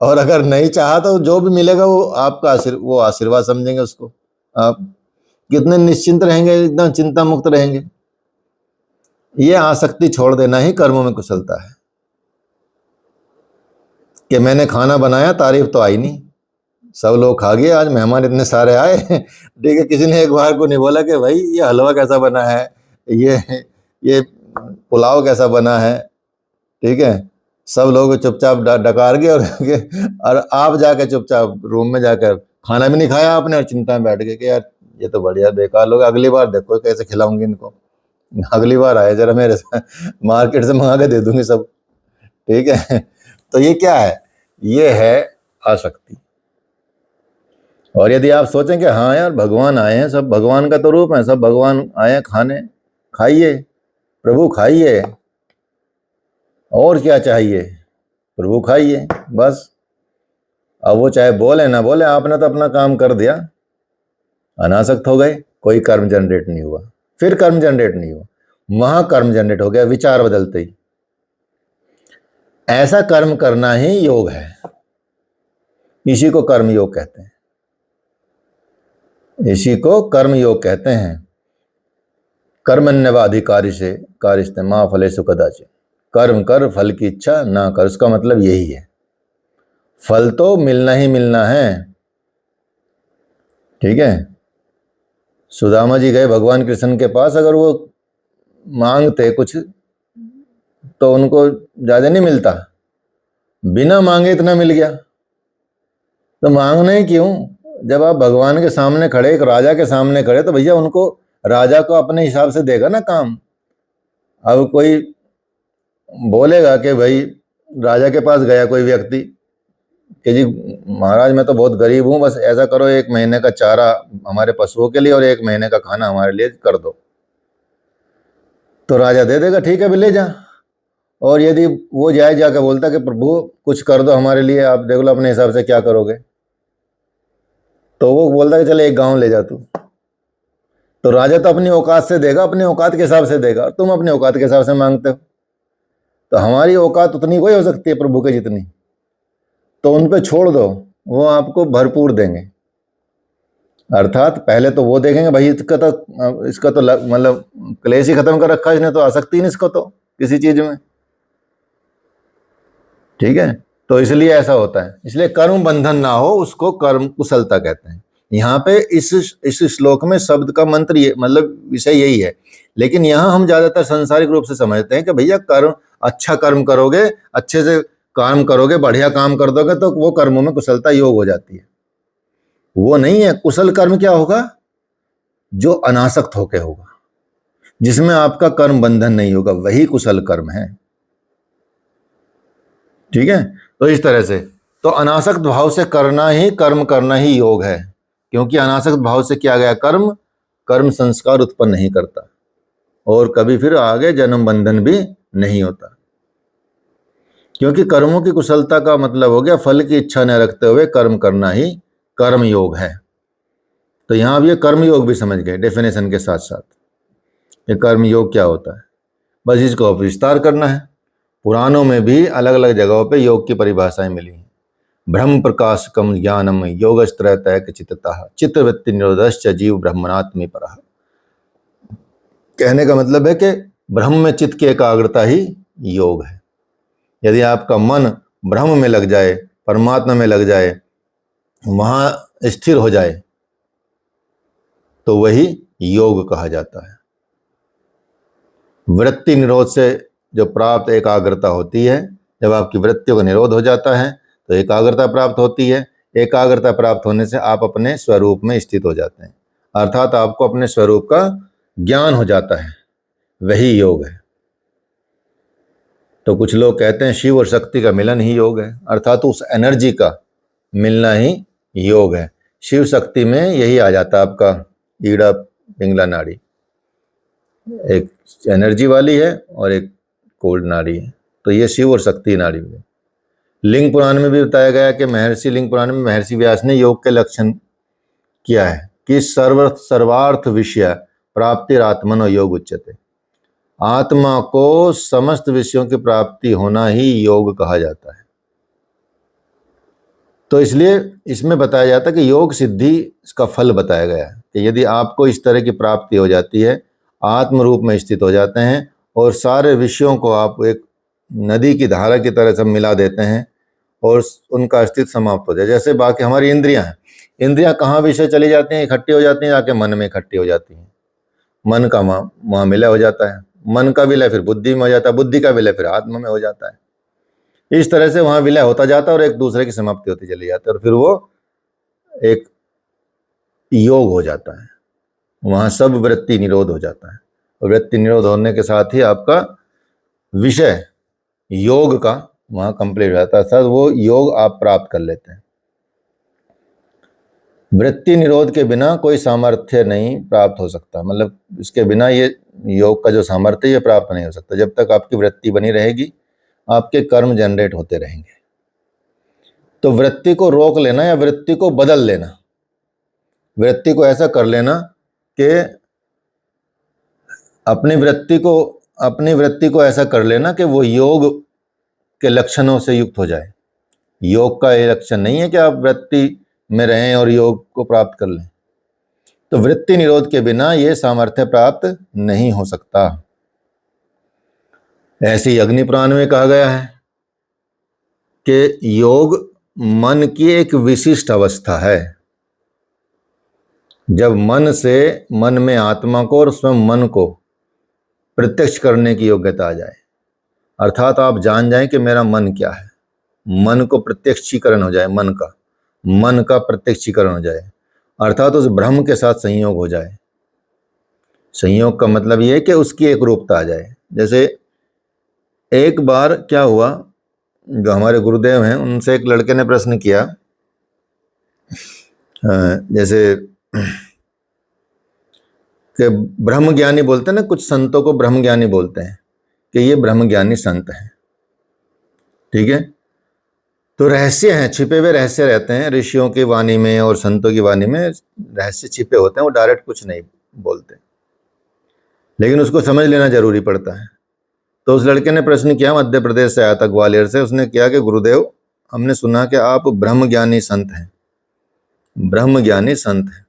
और अगर नहीं चाहा तो जो भी मिलेगा वो आपका वो आशीर्वाद समझेंगे उसको। आप कितने निश्चिंत रहेंगे, एकदम चिंता मुक्त रहेंगे। ये आसक्ति छोड़ देना ही कर्मों में कुशलता है। कि मैंने खाना बनाया, तारीफ तो आई नहीं, सब लोग खा गए, आज मेहमान इतने सारे आए, ठीक है, किसी ने एक बार को नहीं बोला कि भाई ये हलवा कैसा बना है, ये पुलाव कैसा बना है, ठीक है। सब लोग चुपचाप डकार गए, और आप जाके चुपचाप रूम में जाकर खाना भी नहीं खाया आपने, और चिंता में बैठ गए कि यार ये तो बढ़िया बेकार लोग, अगली बार देखो कैसे खिलाऊंगी इनको, अगली बार आए जरा मेरे साथ, मार्केट से मंगा के दे दूंगी सब, ठीक है। तो ये क्या है? ये है आसक्ति। और यदि आप सोचें कि हाँ यार भगवान आए हैं, सब भगवान का तो रूप है, सब भगवान आए हैं खाने, खाइए प्रभु खाइए, और क्या चाहिए, प्रभु खाइए बस। अब वो चाहे बोले ना बोले, आपने तो अपना काम कर दिया, अनासक्त हो गए, कोई कर्म जनरेट नहीं हुआ। फिर कर्म जनरेट नहीं हुआ, वहां कर्म जनरेट हो गया विचार बदलते ही। ऐसा कर्म करना ही योग है, इसी को कर्म योग कहते हैं, इसी को कर्म योग कहते हैं। कर्मण्यवाधिकारी से कारिष्ते मां फलेषु कदाचित्, कर्म कर फल की इच्छा ना कर, उसका मतलब यही है, फल तो मिलना ही मिलना है, ठीक है, सुदामा जी गए भगवान कृष्ण के पास, अगर वो मांगते कुछ तो उनको ज्यादा नहीं मिलता, बिना मांगे इतना मिल गया, तो मांगना ही क्यों? जब आप भगवान के सामने खड़े, एक राजा के सामने खड़े, तो भैया उनको, राजा को अपने हिसाब से देगा ना काम। अब कोई बोलेगा कि भाई, राजा के पास गया कोई व्यक्ति कि जी महाराज मैं तो बहुत गरीब हूं, बस ऐसा करो 1 महीने का चारा हमारे पशुओं के लिए और 1 महीने का खाना हमारे लिए कर दो, तो राजा दे देगा, ठीक है भी ले जा। और यदि वो जाए जाकर बोलता कि प्रभु कुछ कर दो हमारे लिए, आप देख लो अपने हिसाब से क्या करोगे, तो वो बोलता कि चल 1 गांव ले जा तू, तो राजा तो अपनी औकात से देगा, अपनी औकात के हिसाब से देगा, और तुम अपनी औकात के हिसाब से मांगते हो। तो हमारी औकात उतनी कोई हो सकती है प्रभु के जितनी, तो उन पे छोड़ दो, वो आपको भरपूर देंगे। अर्थात पहले तो वो देखेंगे भाई इसका तो मतलब क्लेश ही खत्म कर रखा है इसने, तो आसक्ति नहीं इसको तो किसी चीज में, ठीक है। तो इसलिए ऐसा होता है, इसलिए कर्म बंधन ना हो उसको कर्म कुशलता कहते हैं। यहाँ पे इस श्लोक में शब्द का मंत्र ये मतलब विषय यही है, लेकिन यहाँ हम ज्यादातर सांसारिक रूप से समझते हैं कि भैया कर्म, अच्छा कर्म करोगे, अच्छे से काम करोगे, बढ़िया काम कर दोगे तो वो कर्मों में कुशलता योग हो जाती है। वो नहीं है। कुशल कर्म क्या होगा? जो अनासक्त होके होगा, जिसमें आपका कर्म बंधन नहीं होगा, वही कुशल कर्म है, ठीक है। तो इस तरह से तो अनासक्त भाव से करना ही कर्म करना ही योग है, क्योंकि अनासक्त भाव से किया गया कर्म संस्कार उत्पन्न नहीं करता और कभी फिर आगे जन्म बंधन भी नहीं होता, क्योंकि कर्मों की कुशलता का मतलब हो गया फल की इच्छा न रखते हुए कर्म करना ही कर्म योग है। तो यहां अब ये कर्म योग भी समझ गए डेफिनेशन के साथ साथ, ये कर्म योग क्या होता है, बस इसको विस्तार करना है। पुराणों में भी अलग अलग जगहों पे योग की परिभाषाएं मिली हैं। ब्रह्म प्रकाशकम ज्ञानम योगस्त्रैतैक चित्ततः चित्तवृत्ति निरोधश्च जीव ब्रह्मणात्मी परः। कहने का मतलब है कि ब्रह्म में चित्त की एकाग्रता ही योग है। यदि आपका मन ब्रह्म में लग जाए, परमात्मा में लग जाए, वहां स्थिर हो जाए, तो वही योग कहा जाता है। वृत्ति निरोध से जो प्राप्त एकाग्रता होती है, जब आपकी वृत्तियों का निरोध हो जाता है तो एकाग्रता प्राप्त होती है। एकाग्रता प्राप्त होने से आप अपने स्वरूप में स्थित हो जाते हैं, अर्थात आपको अपने स्वरूप का ज्ञान हो जाता है, वही योग है। तो कुछ लोग कहते हैं शिव और शक्ति का मिलन ही योग है, अर्थात उस एनर्जी का मिलना ही योग है। शिव शक्ति में यही आ जाता है आपका ईड़ा पिंगला नाड़ी, एक एनर्जी वाली है और एक कोल्ड नाड़ी है, तो ये शिव और शक्ति नाड़ी है। लिंग पुराण में भी बताया गया कि लिंग पुराण में महर्षि व्यास ने योग के लक्षण किया है कि सर्वार्थ विषय प्राप्तिरात्मनो योग उच्यते। आत्मा को समस्त विषयों की प्राप्ति होना ही योग कहा जाता है। तो इसलिए इसमें बताया जाता है कि योग सिद्धि इसका फल बताया गया है कि यदि आपको इस तरह की प्राप्ति हो जाती है, आत्म रूप में स्थित हो जाते हैं और सारे विषयों को आप एक नदी की धारा की तरह से मिला देते हैं और उनका अस्तित्व समाप्त हो जाए। जैसे बाकी हमारी इंद्रियां हैं, इंद्रियां कहाँ विषय चली जाती हैं, इकट्ठी हो जाती हैं, जाके मन में इकट्ठी हो जाती हैं। मन का वहाँ विलय हो जाता है, मन का विलय फिर बुद्धि में हो जाता है, बुद्धि का विलय फिर आत्मा में हो जाता है। इस तरह से वहाँ विलय होता जाता है और एक दूसरे की समाप्ति होती चली जाती है और फिर वो एक योग हो जाता है। वहाँ सब वृत्ति निरोध हो जाता है और वृत्ति निरोध होने के साथ ही आपका विषय योग का वहाँ कंप्लीट हो जाता है, अर्थात वो योग आप प्राप्त कर लेते हैं। वृत्ति निरोध के बिना कोई सामर्थ्य नहीं प्राप्त हो सकता, मतलब इसके बिना ये योग का जो सामर्थ्य ये प्राप्त नहीं हो सकता। जब तक आपकी वृत्ति बनी रहेगी, आपके कर्म जनरेट होते रहेंगे। तो वृत्ति को रोक लेना या वृत्ति को बदल लेना, वृत्ति को ऐसा कर लेना कि अपनी वृत्ति को ऐसा कर लेना कि वो योग के लक्षणों से युक्त हो जाए। योग का ये लक्षण नहीं है कि आप वृत्ति में रहें और योग को प्राप्त कर लें। तो वृत्ति निरोध के बिना ये सामर्थ्य प्राप्त नहीं हो सकता। ऐसे ही अग्नि पुराण में कहा गया है कि योग मन की एक विशिष्ट अवस्था है। जब मन में आत्मा को और स्वयं मन को प्रत्यक्ष करने की योग्यता आ जाए, अर्थात आप जान जाएं कि मेरा मन क्या है, मन को प्रत्यक्षीकरण हो जाए, मन का प्रत्यक्षीकरण हो जाए, अर्थात उस ब्रह्म के साथ संयोग हो जाए। संयोग का मतलब यह है कि उसकी एक रूपता आ जाए। जैसे एक बार क्या हुआ, जो हमारे गुरुदेव हैं उनसे एक लड़के ने प्रश्न किया, जैसे कि ब्रह्म ज्ञानी बोलते हैं ना, कुछ संतों को ब्रह्म ज्ञानी बोलते हैं कि ये ब्रह्म ज्ञानी संत हैं, ठीक है। तो रहस्य हैं, छिपे हुए रहस्य रहते हैं ऋषियों की वाणी में और संतों की वाणी में, रहस्य छिपे होते हैं, वो डायरेक्ट कुछ नहीं बोलते, लेकिन उसको समझ लेना जरूरी पड़ता है। तो उस लड़के ने प्रश्न किया, मध्य प्रदेश से आया था, ग्वालियर से। उसने किया कि गुरुदेव, हमने सुना कि आप ब्रह्म ज्ञानी संत हैं, ब्रह्म ज्ञानी संत हैं,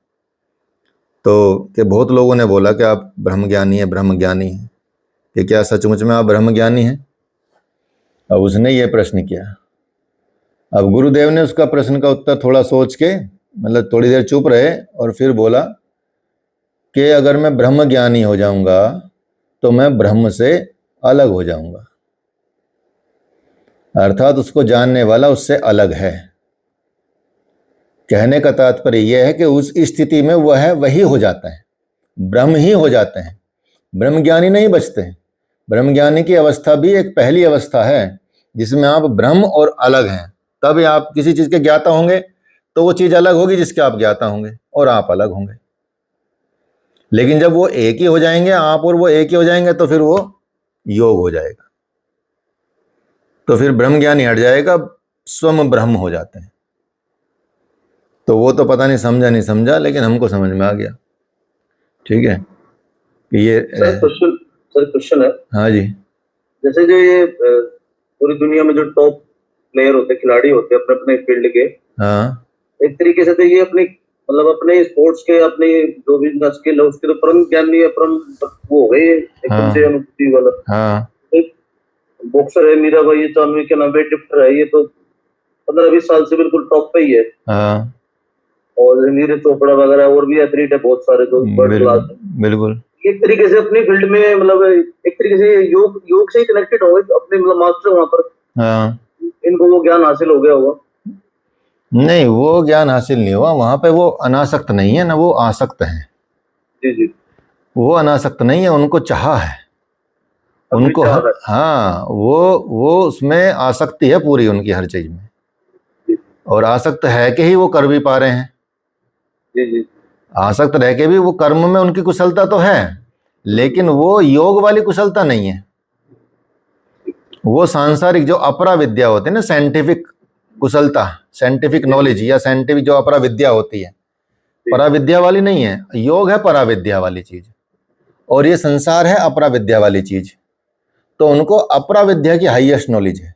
तो कि बहुत लोगों ने बोला कि आप ब्रह्म ज्ञानी हैं, ब्रह्म ज्ञानी हैं, कि क्या सचमुच में आप ब्रह्म ज्ञानी हैं? अब उसने ये प्रश्न किया। अब गुरुदेव ने उसका प्रश्न का उत्तर थोड़ा सोच के, मतलब थोड़ी देर चुप रहे और फिर बोला कि अगर मैं ब्रह्म ज्ञानी हो जाऊंगा तो मैं ब्रह्म से अलग हो जाऊंगा, अर्थात उसको जानने वाला उससे अलग है। कहने का तात्पर्य यह है कि उस स्थिति में वह वही हो जाता है, ब्रह्म ही हो जाते हैं, ब्रह्म ज्ञानी नहीं बचते हैं। ब्रह्म ज्ञानी की अवस्था भी एक पहली अवस्था है जिसमें आप ब्रह्म और अलग हैं। तब आप किसी चीज के ज्ञाता होंगे तो वो चीज अलग होगी जिसके आप ज्ञाता होंगे, और आप अलग होंगे। लेकिन जब वो एक ही हो जाएंगे, आप और वो एक ही हो जाएंगे, तो फिर वो योग हो जाएगा, तो फिर ब्रह्म ज्ञानी हट जाएगा, स्वयं ब्रह्म हो जाते हैं। तो वो तो पता नहीं समझा नहीं समझा, लेकिन हमको समझ में आ गया, ठीक है। ये क्वेश्चन है। हाँ जी। जैसे जो ये पूरी दुनिया में जो टॉप प्लेयर होते हैं, खिलाड़ी होते हैं अपने अपने फील्ड के, हाँ, एक तरीके से तो ये अपनी मतलब अपने स्पोर्ट्स के अपने जो भी स्किल है उसके तो परम ज्ञानी है, परम वो हो गए एकदम से अनुभूति वाला। हाँ, एक बॉक्सर है मीरा भाई, चांदवी के नाम वेट लिफ्टर है, ये तो 15-20 साल से बिल्कुल टॉप पे ही है। हाँ, और नीरज चोपड़ा वगैरह और भी एथलीट है बहुत सारे जो वर्ल्ड क्लास है। बिल्कुल। एक तरीके से अपनी फील्ड में मतलब एक तरीके से योग से ही कनेक्टेड हो गए अपने, मतलब मास्टर वहां पर। हाँ, इनको वो ज्ञान हासिल हो गया होगा। नहीं, वो ज्ञान हासिल नहीं हुआ वहां पे, वो अनासक्त नहीं है ना, वो आसक्त है। जी जी। वो अनासक्त नहीं है, उनको चाहा है, उनको हाँ, वो उसमें आसक्ति है पूरी उनकी हर चीज में, और आसक्त है कि ही वो कर भी पा रहे हैं। जी जी। आसक्त रह के भी वो कर्म में उनकी कुशलता तो है, लेकिन वो योग वाली कुशलता नहीं है। वो सांसारिक जो अपरा विद्या होती है ना, साइंटिफिक कुशलता, साइंटिफिक नॉलेज या साइंटिफिक जो अपरा विद्या होती है, पराविद्या वाली नहीं है। योग है पराविद्या वाली चीज, और ये संसार है अपरा विद्या वाली चीज। तो उनको अपरा विद्या की हाईएस्ट नॉलेज है।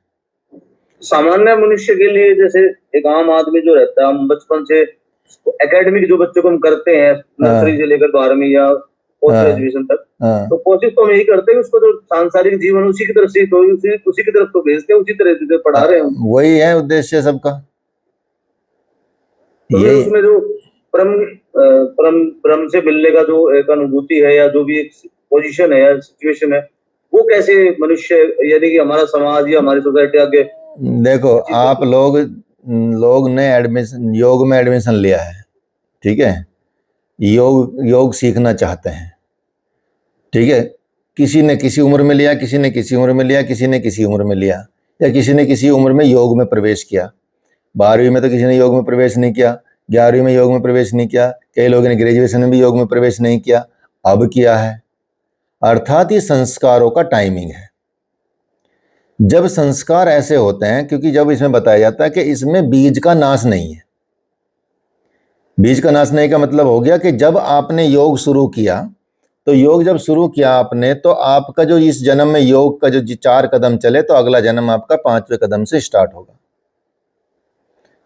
सामान्य मनुष्य के लिए, जैसे एक आम आदमी जो रहता है, हम बचपन से एकेडमिक जो बच्चों को हम करते हैं नर्सरी से लेकर 12वीं या पोस्ट ग्रेजुएशन तक, तो कोशिश तो हम यही करते हैं उसको जो सांसारिक जीवन उसी की तरफ से, तो उसी की तरफ तो भेजते हैं, उसी तरह से पढ़ा रहे हैं। वही है उद्देश्य सबका। तो ये उसमें जो परम से मिलने का जो एक अनुभूति है या जो भी एक पोजीशन है या सिचुएशन है, वो कैसे मनुष्य यानी कि हमारा समाज या हमारी सोसाइटी आगे। देखो, आप लोग ने एडमिशन, योग में एडमिशन लिया है, ठीक है, योग सीखना चाहते हैं, ठीक है। किसी ने किसी उम्र में लिया, किसी ने किसी उम्र में लिया, किसी ने किसी उम्र में लिया, या किसी ने किसी उम्र में योग में प्रवेश किया। 12वीं में तो किसी ने योग में प्रवेश नहीं किया, 11वीं में योग में प्रवेश नहीं किया, कई लोगों ने ग्रेजुएशन में भी योग में प्रवेश नहीं किया, अब किया है। अर्थात ये संस्कारों का टाइमिंग है। जब संस्कार ऐसे होते हैं, क्योंकि जब इसमें बताया जाता है कि इसमें बीज का नाश नहीं है। बीज का नाश नहीं का मतलब हो गया कि जब आपने योग शुरू किया, तो योग जब शुरू किया आपने, तो आपका जो इस जन्म में योग का जो 4 कदम चले, तो अगला जन्म आपका 5वें कदम से स्टार्ट होगा,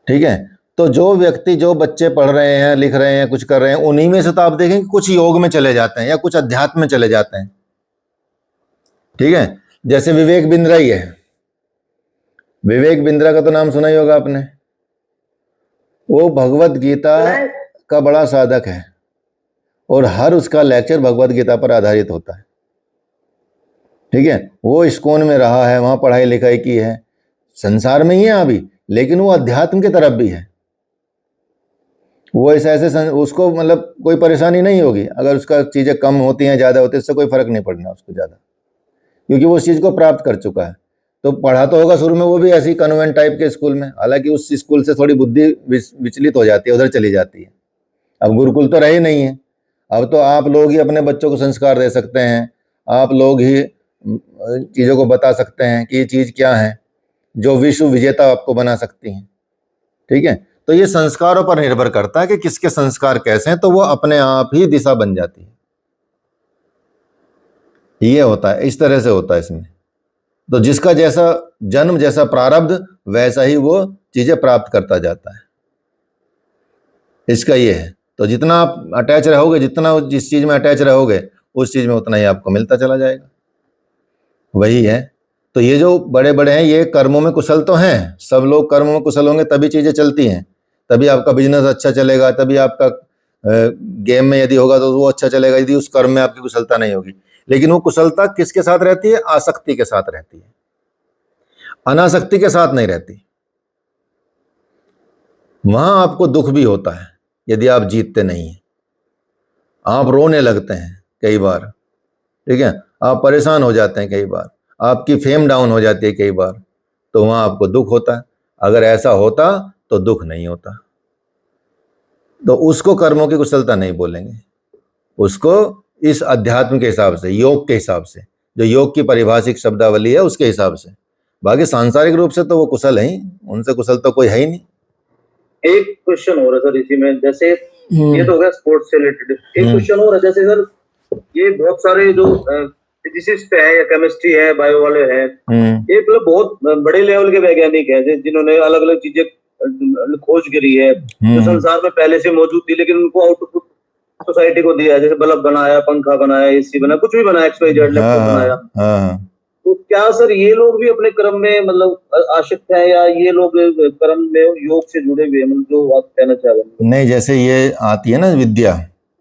ठीक है। तो जो व्यक्ति, जो बच्चे पढ़ रहे हैं, लिख रहे हैं, कुछ कर रहे हैं, उन्हीं में से तो आप देखेंगे कुछ योग में चले जाते हैं या कुछ अध्यात्म में चले जाते हैं, ठीक है। जैसे विवेक बिंद्रा ही है। विवेक बिंद्रा का तो नाम सुना ही होगा आपने। वो भगवत गीता का बड़ा साधक है, और हर उसका लेक्चर भगवद गीता पर आधारित होता है। ठीक है, वो इस्कॉन में रहा है, वहाँ पढ़ाई लिखाई की है, संसार में ही है अभी, लेकिन वो अध्यात्म की तरफ भी है। वो ऐसे उसको मतलब कोई परेशानी नहीं होगी अगर उसका चीज़ें कम होती हैं ज़्यादा होती है, इससे कोई फर्क नहीं पड़ना उसको ज़्यादा, क्योंकि वो उस चीज़ को प्राप्त कर चुका है। तो पढ़ा तो होगा शुरू में वो भी ऐसी कन्वेंट टाइप के स्कूल में, हालांकि उस स्कूल से थोड़ी बुद्धि विचलित हो जाती है, उधर चली जाती है। अब गुरुकुल तो रही नहीं है, अब तो आप लोग ही अपने बच्चों को संस्कार दे सकते हैं, आप लोग ही चीज़ों को बता सकते हैं कि ये चीज़ क्या है जो विश्व विजेता आपको बना सकती हैं। ठीक है, तो ये संस्कारों पर निर्भर करता है कि किसके संस्कार कैसे हैं, तो वो अपने आप ही दिशा बन जाती है। ये होता है, इस तरह से होता है इसमें। तो जिसका जैसा जन्म, जैसा प्रारब्ध, वैसा ही वो चीजें प्राप्त करता जाता है। इसका ये है। तो जितना आप अटैच रहोगे, जितना जिस चीज में अटैच रहोगे, उस चीज में उतना ही आपको मिलता चला जाएगा। वही है। तो ये जो बड़े बड़े हैं, ये कर्मों में कुशल तो हैं, सब लोग कर्मों में कुशल होंगे तभी चीजें चलती हैं, तभी आपका बिजनेस अच्छा चलेगा, तभी आपका गेम में यदि होगा तो वो अच्छा चलेगा, यदि उस कर्म में आपकी कुशलता नहीं होगी। लेकिन वो कुशलता किसके साथ रहती है? आसक्ति के साथ रहती है, अनासक्ति के साथ नहीं रहती। वहां आपको दुख भी होता है यदि आप जीतते नहीं हैं, आप रोने लगते हैं कई बार, ठीक है, आप परेशान हो जाते हैं कई बार, आपकी फेम डाउन हो जाती है कई बार, तो वहां आपको दुख होता है। अगर ऐसा होता तो दुख नहीं होता। तो उसको कर्मों की कुशलता नहीं बोलेंगे, उसको इस अध्यात्म के हिसाब से, योग के हिसाब से, जो योग की परिभाषिक शब्दावली है उसके हिसाब से। बाकी सांसारिक रूप से तो वो कुशल है ही, उनसे कुशल तो कोई है ही नहीं। एक क्वेश्चन हो रहा है सर इसी में, जैसे ये तो हो गया स्पोर्ट्स से रिलेटेड, एक क्वेश्चन हो रहा है, जैसे सर ये बहुत सारे जो फिजिसिस्ट है या केमिस्ट्री है, बायो वाले हैं, ये मतलब बहुत बड़े लेवल के वैज्ञानिक हैं जिन्होंने अलग अलग चीजें खोज करी है जो संसार में पहले से मौजूद थी, लेकिन उनको आउटपुट सोसाइटी को दिया, जैसे बल्ब बनाया, पंखा बनाया, एसी बनाया, कुछ भी बनाया, XYZ लैपटॉप बनाया। तो क्या सर ये लोग भी अपने कर्म में मतलब आसक्त है, या ये लोग कर्म में योग से जुड़े हुए हैं, मतलब जो आप कहना चाह रहे हैं? नहीं, जैसे ये आती है ना विद्या,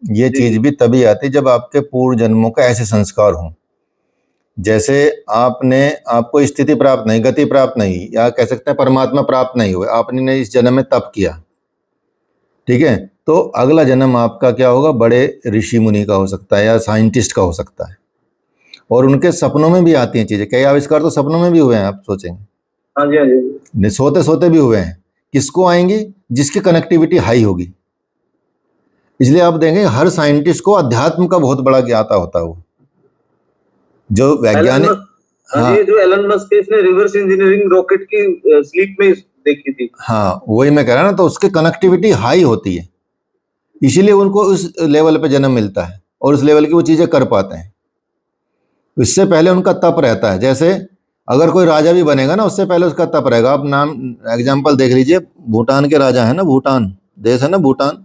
ये चीज भी तभी आती है जब आपके पूर्व जन्मों का ऐसे संस्कार हों। जैसे आपको स्थिति प्राप्त नहीं, गति प्राप्त नहीं, या कह सकते हैं परमात्मा प्राप्त नहीं हुए, आपने इस जन्म में तप किया, ठीक है, तो अगला जन्म आपका क्या होगा? बड़े ऋषि मुनि का हो सकता है या साइंटिस्ट का हो सकता है। और उनके सपनों में भी आती हैं चीजें, कई आविष्कार तो सपनों में भी हुए हैं, आप सोचेंगे। हाँ जी, हाँ जी। सोते सोते भी हुए हैं। किसको आएंगी? जिसकी कनेक्टिविटी हाई होगी। इसलिए आप देखेंगे हर साइंटिस्ट को अध्यात्म का बहुत बड़ा ज्ञाता होता है। वो जो वैज्ञानिक, हाँ, जो एलन मस्क, इसने रिवर्स इंजीनियरिंग रॉकेट की स्लीप में देखी थी। हाँ, वही मैं कह रहा ना, तो उसके कनेक्टिविटी हाई होती है, इसीलिए उनको उस लेवल पे जन्म मिलता है और उस लेवल की वो चीजें कर पाते हैं। इससे पहले उनका तप रहता है। जैसे अगर कोई राजा भी बनेगा ना, उससे पहले उसका तप रहेगा। आप नाम एग्जाम्पल देख लीजिए, भूटान के राजा है ना, भूटान देश है ना, भूटान।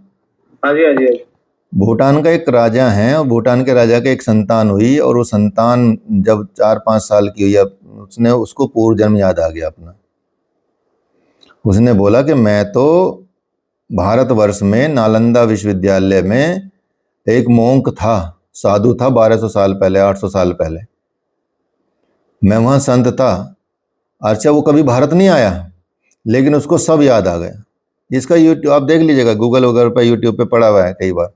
हाँ जी, हाँ जी। भूटान का एक राजा है और भूटान के राजा के एक संतान हुई, और वो संतान जब 4-5 साल की हुई, उसको पूर्व जन्म याद आ गया अपना। उसने बोला कि मैं तो भारतवर्ष में नालंदा विश्वविद्यालय में एक मोंक था, साधु था, 1200 साल पहले, 800 साल पहले मैं वहाँ संत था। अच्छा, वो कभी भारत नहीं आया, लेकिन उसको सब याद आ गया। जिसका यूट्यूब आप देख लीजिएगा, गूगल वगैरह पर, यूट्यूब पे पड़ा हुआ है कई बार।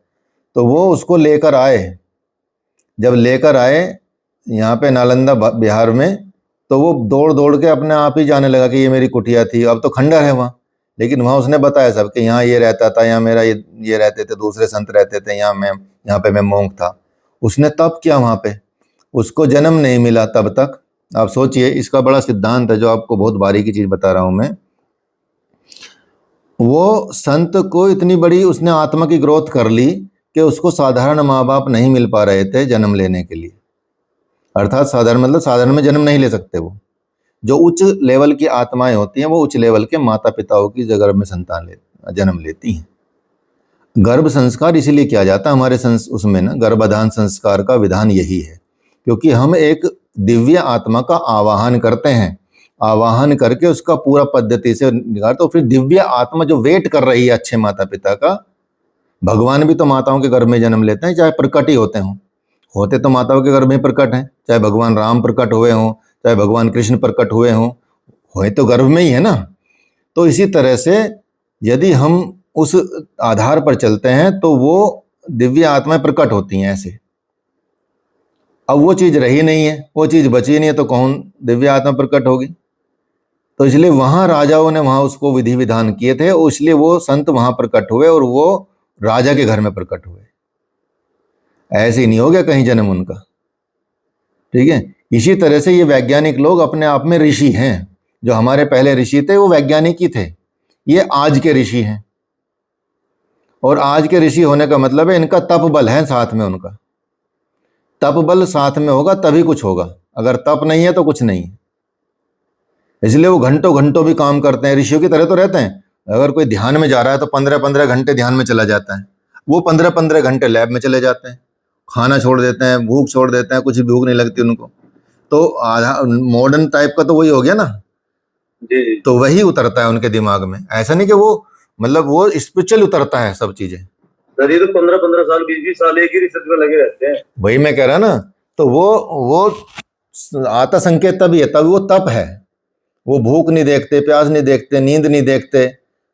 तो वो उसको लेकर आए, जब लेकर आए यहाँ पे नालंदा बिहार में, तो वो दौड़ दौड़ के अपने आप ही जाने लगा कि ये मेरी कुटिया थी। अब तो खंडर है वहाँ, लेकिन वहाँ उसने बताया सब कि यहाँ ये रहता था, यहाँ मेरा ये रहते थे, दूसरे संत रहते थे, यहाँ पे मैं मोंक था। उसने तप किया वहाँ पे, उसको जन्म नहीं मिला तब तक। आप सोचिए, इसका बड़ा सिद्धांत है जो आपको बहुत बारीकी चीज बता रहा हूँ मैं। वो संत को इतनी बड़ी उसने आत्मा की ग्रोथ कर ली कि उसको साधारण माँ बाप नहीं मिल पा रहे थे जन्म लेने के लिए। अर्थात साधारण मतलब साधारण में जन्म नहीं ले सकते। वो जो उच्च लेवल की आत्माएं होती हैं, वो उच्च लेवल के माता पिताओं की जगह में जन्म लेती हैं। गर्भ संस्कार इसीलिए किया जाता है हमारे उसमें ना, गर्भाधान संस्कार का विधान यही है, क्योंकि हम एक दिव्य आत्मा का आवाहन करते हैं, आवाहन करके उसका पूरा पद्धति से निकाल, तो फिर दिव्य आत्मा जो वेट कर रही है अच्छे माता पिता का, भगवान भी तो माताओं के गर्भ में जन्म लेते हैं, चाहे प्रकट ही होते तो माताओं के गर्भ में प्रकट हैं। चाहे भगवान राम प्रकट हुए हों, चाहे भगवान कृष्ण प्रकट हुए हों, हुए तो गर्भ में ही है ना। तो इसी तरह से यदि हम उस आधार पर चलते हैं तो वो दिव्य आत्माएं प्रकट होती हैं ऐसे। अब वो चीज रही नहीं है, वो चीज बची नहीं है, तो कौन दिव्य आत्मा प्रकट होगी। तो इसलिए वहां राजाओं ने वहां उसको विधि विधान किए थे, इसलिए वो संत वहां प्रकट हुए और वो राजा के घर में प्रकट हुए। ऐसे ही नहीं हो गया कहीं जन्म उनका, ठीक है। इसी तरह से ये वैज्ञानिक लोग अपने आप में ऋषि हैं। जो हमारे पहले ऋषि थे वो वैज्ञानिक ही थे, ये आज के ऋषि हैं। और आज के ऋषि होने का मतलब है इनका तप बल है साथ में, उनका तप बल साथ में होगा तभी कुछ होगा, अगर तप नहीं है तो कुछ नहीं है। इसलिए वो घंटों घंटों भी काम करते हैं, ऋषियों की तरह तो रहते हैं। अगर कोई ध्यान में जा रहा है तो 15-15 घंटे ध्यान में चला जाता है, वो 15-15 घंटे लैब में चले जाते हैं, खाना छोड़ देते हैं, भूख छोड़ देते हैं, कुछ भी भूख नहीं लगती उनको। तो आधा मॉडर्न टाइप का तो वही हो गया ना जी। तो वही उतरता है उनके दिमाग में। ऐसा नहीं कि वो मतलब वो स्पिरिचुअल उतरता है सब चीजें। ये तो 15-15 साल 20-20 साल एक ही रिसर्च में लगे रहते हैं। वही मैं कह रहा ना, तो वो आता संकेत तभी है, तभी वो तप है। वो भूख नहीं देखते, प्यास नहीं देखते, नींद नहीं देखते,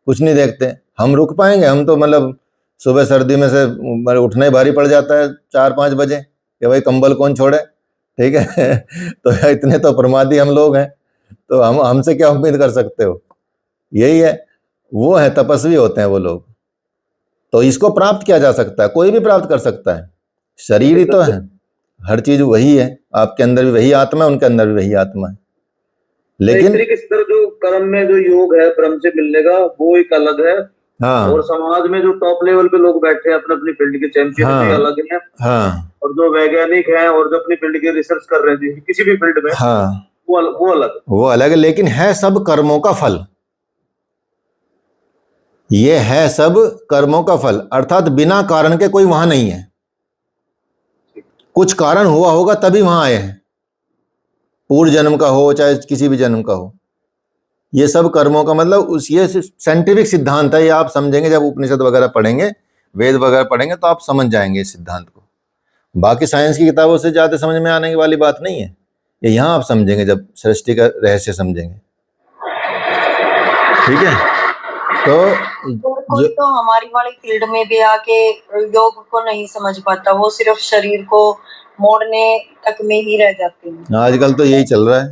कुछ नहीं देखते। हम रुक पाएंगे? हम तो मतलब सुबह सर्दी में से उठना ही भारी पड़ जाता है 4-5 बजे कि भाई कंबल कौन छोड़े, ठीक है। तो इतने तो प्रमादी हम लोग हैं, तो हम हमसे क्या उम्मीद कर सकते हो। यही है, वो है तपस्वी होते हैं वो लोग। तो इसको प्राप्त किया जा सकता है, कोई भी प्राप्त कर सकता है। शरीर ही तो है, हर चीज वही है। आपके अंदर भी वही आत्मा है, उनके अंदर भी वही आत्मा है। लेकिन जो कर्म में जो योग है ब्रह्म से मिलने का, वो एक अलग है। हाँ। और समाज में जो टॉप लेवल पे लोग बैठे हैं अपने अपनी फील्ड के चैंपियन, हाँ, अलग है। हाँ। और जो वैज्ञानिक हैं और जो अपनी फील्ड की रिसर्च कर रहे थे किसी भी फील्ड में, हाँ, वो अलग है। लेकिन है सब कर्मों का फल, ये है सब कर्मों का फल, अर्थात बिना कारण के कोई वहां नहीं है। कुछ कारण हुआ होगा तभी वहां आए हैं, पूर्व जन्म का हो चाहे किसी भी जन्म का हो। ये सब कर्मों का मतलब ये साइंटिफिक सिद्धांत है। ये आप समझेंगे जब उपनिषद वगैरह पढ़ेंगे, वेद वगैरह पढ़ेंगे, तो आप समझ जाएंगे इस सिद्धांत को। बाकी साइंस की किताबों से ज्यादा समझ में आने वाली बात नहीं है, ये यहाँ आप समझेंगे जब सृष्टि का रहस्य समझेंगे, ठीक है। तो कोई तो हमारी वाली फील्ड में भी आके योग को नहीं समझ पाता, वो सिर्फ शरीर को मोड़ने तक में ही रह जाते हैं। आजकल तो यही चल रहा है।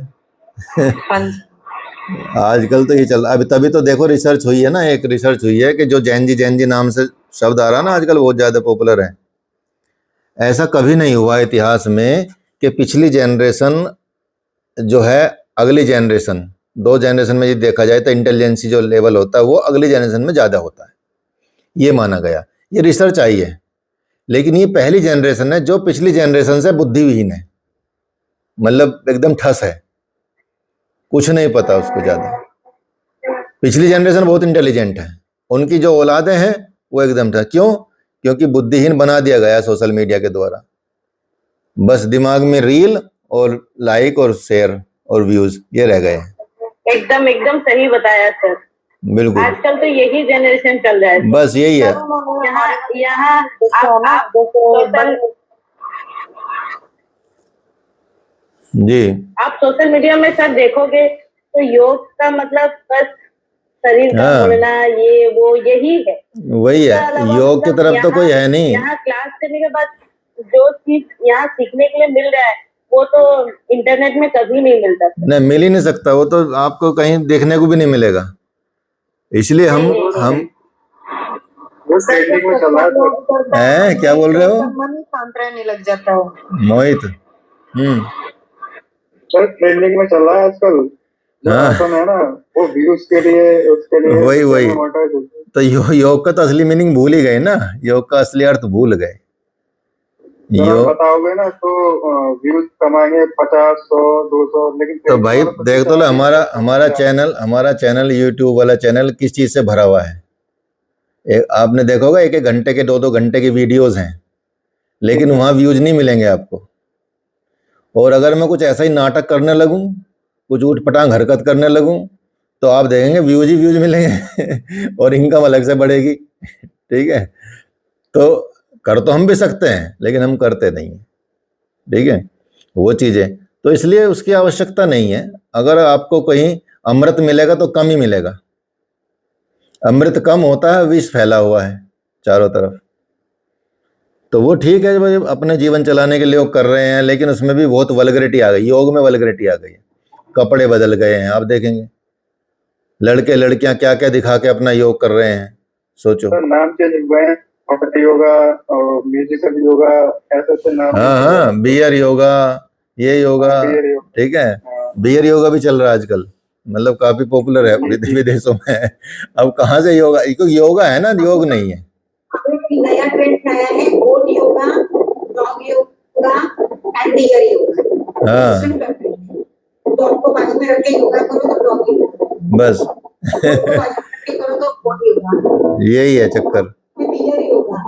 आजकल तो ये चल रहा है। अभी तभी तो देखो रिसर्च हुई है ना, एक रिसर्च हुई है कि जो जैन जी नाम से शब्द आ रहा ना आजकल, बहुत ज्यादा पॉपुलर है। ऐसा कभी नहीं हुआ इतिहास में कि पिछली जनरेशन जो है अगली जनरेशन, 2 जनरेशन में ये देखा जाए तो इंटेलिजेंसी जो लेवल होता है वो अगली जनरेशन में ज्यादा होता है, ये माना गया। ये रिसर्च आई है। लेकिन ये पहली जनरेशन है जो पिछली जनरेशन से बुद्धिहीन है, मतलब एकदम ठस है, कुछ नहीं पता उसको ज्यादा। पिछली जनरेशन बहुत इंटेलिजेंट है, उनकी जो औलादे हैं वो एकदम ठस। क्यों? क्योंकि बुद्धिहीन बना दिया गया सोशल मीडिया के द्वारा। बस दिमाग में रील और लाइक और शेयर और व्यूज ये रह गए। एकदम एकदम सही बताया सर, बिल्कुल। आजकल तो यही जनरेशन चल रहा है, बस यही है। यहाँ आप जी, आप सोशल मीडिया में सर देखोगे तो योग का मतलब बस शरीर का मुड़ना, ये वो यही है, वही है। योग की तरफ तो कोई है नहीं। यहाँ क्लास करने के बाद जो चीज यहाँ सीखने के लिए मिल रहा है वो तो इंटरनेट में कभी नहीं मिलता। नहीं, मिल ही नहीं सकता, वो तो आपको कहीं देखने को भी नहीं मिलेगा। इसलिए हम क्या बोल रहे हो? मन शांत रहने लग जाता है मोहित। ट्रेंडिंग में चल रहा है आजकल। हाँ, है ना, वो व्यूज के लिए, उसके लिए वही तो योग का तो असली मीनिंग भूल ही गए ना, योग का असली अर्थ भूल गए। बताओगे ना तो व्यूज कमाएंगे 50, 100, 200, लेकिन तो भाई देख तो हमारा चैनल यूट्यूब वाला चैनल किस चीज से भरा हुआ है। आपने देखा होगा 1-1 घंटे के 2-2 घंटे की वीडियोस हैं, लेकिन वहां व्यूज नहीं मिलेंगे आपको। और अगर मैं कुछ ऐसा ही नाटक करने लगूं, कुछ ऊट-पटांग हरकत करने लगूं, तो आप देखेंगे व्यूज ही व्यूज मिलेंगे और इनकम अलग से बढ़ेगी, ठीक है। तो कर तो हम भी सकते हैं लेकिन हम करते नहीं हैं, ठीक है, वो चीजें। तो इसलिए उसकी आवश्यकता नहीं है। अगर आपको कहीं अमृत मिलेगा तो कम ही मिलेगा। अमृत कम होता है, विष फैला हुआ है चारों तरफ। तो वो ठीक है भाई, अपने जीवन चलाने के लिए वो कर रहे हैं, लेकिन उसमें भी बहुत वल्गरिटी आ गई, योग में वल्गरिटी आ गई है, कपड़े बदल गए हैं। आप देखेंगे लड़के लड़कियां क्या क्या दिखा के अपना योग कर रहे हैं, सोचो। नाम चेंज हुए हैं, योगा और म्यूजिकल योगा, ऐसे नाम। हाँ, बियर योगा, ये योगा, ठीक है, बियर योगा भी चल रहा है आजकल, मतलब काफी पॉपुलर है विदेशों में। अब कहाँ से योगा, योगा है ना, योग नहीं है। नया ट्रेंड आया है, goat yoga, dog yoga and beer yoga. हाँ, डॉग को बाजू में रख के योगा करो तो डॉग योगा, बस करो तो बॉट योगा, यही है चक्कर। बियर योगा।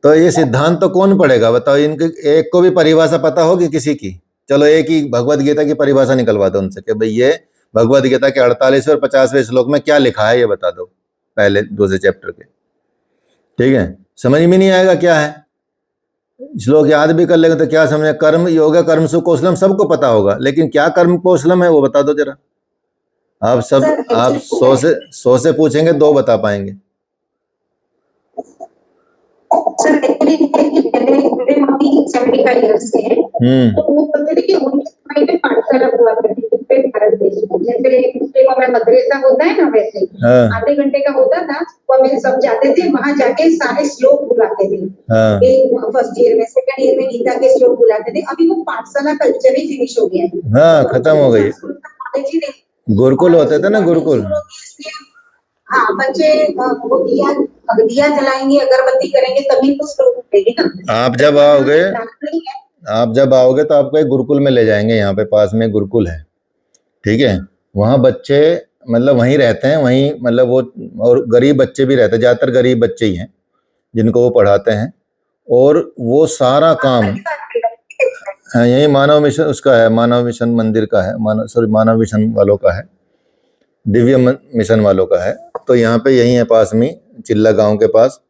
तो ये सिद्धांत तो कौन पढ़ेगा बताओ? इनके एक को भी परिभाषा पता होगी किसी की? चलो एक ही भगवत गीता की परिभाषा निकलवा दो उनसे कि भाई ये भगवत गीता के 48वें और 50वें श्लोक में क्या लिखा है, ये बता दो, पहले दूसरे चैप्टर के, ठीक है। समझ में नहीं आएगा क्या है, श्लोक याद भी कर लेंगे तो क्या समझे? कर्म योग कर्म सु कौशलम सबको पता होगा, लेकिन क्या कर्म कौशलम है वो बता दो जरा। आप सब आप 100 से पूछेंगे 2 बता पाएंगे। सर एक्चुअली मेरे मम्मी 75 इयर्स के हैं, तो वो बोलते थे कि उनके समय में पाठशाला हुआ करती थी भारत देश में, जैसे पिछले में मदरसा होता है ना, वैसे आधे घंटे का होता था, वो हम सब जाते थे, वहां जाके सारे श्लोक बुलाते थे। एक फर्स्ट ईयर में, सेकंड ईयर में गीता के श्लोक बुलाते थे। अभी वो पाठशाला कल्चर ही फिनिश हो गया है, हाँ, खत्म हो गई। गुरुकुल होते थे ना, गुरुकुल। हाँ, बच्चे वो दिया जलाएंगे, अगरबत्ती करेंगे, तभी तो श्लोक उठेगी ना। आप जब आओगे तो आपको एक गुरुकुल में ले जाएंगे, यहाँ पे पास में गुरुकुल है, ठीक है। वहाँ बच्चे मतलब वहीं रहते हैं, वहीं मतलब वो, और गरीब बच्चे भी रहते हैं, ज़्यादातर गरीब बच्चे ही हैं जिनको वो पढ़ाते हैं। और वो सारा काम यही मानव मिशन उसका है, मानव मिशन मंदिर का है, मानव मिशन वालों का है, दिव्य मिशन वालों का है। तो यहाँ पे यही है पास में, चिल्ला गांव के पास।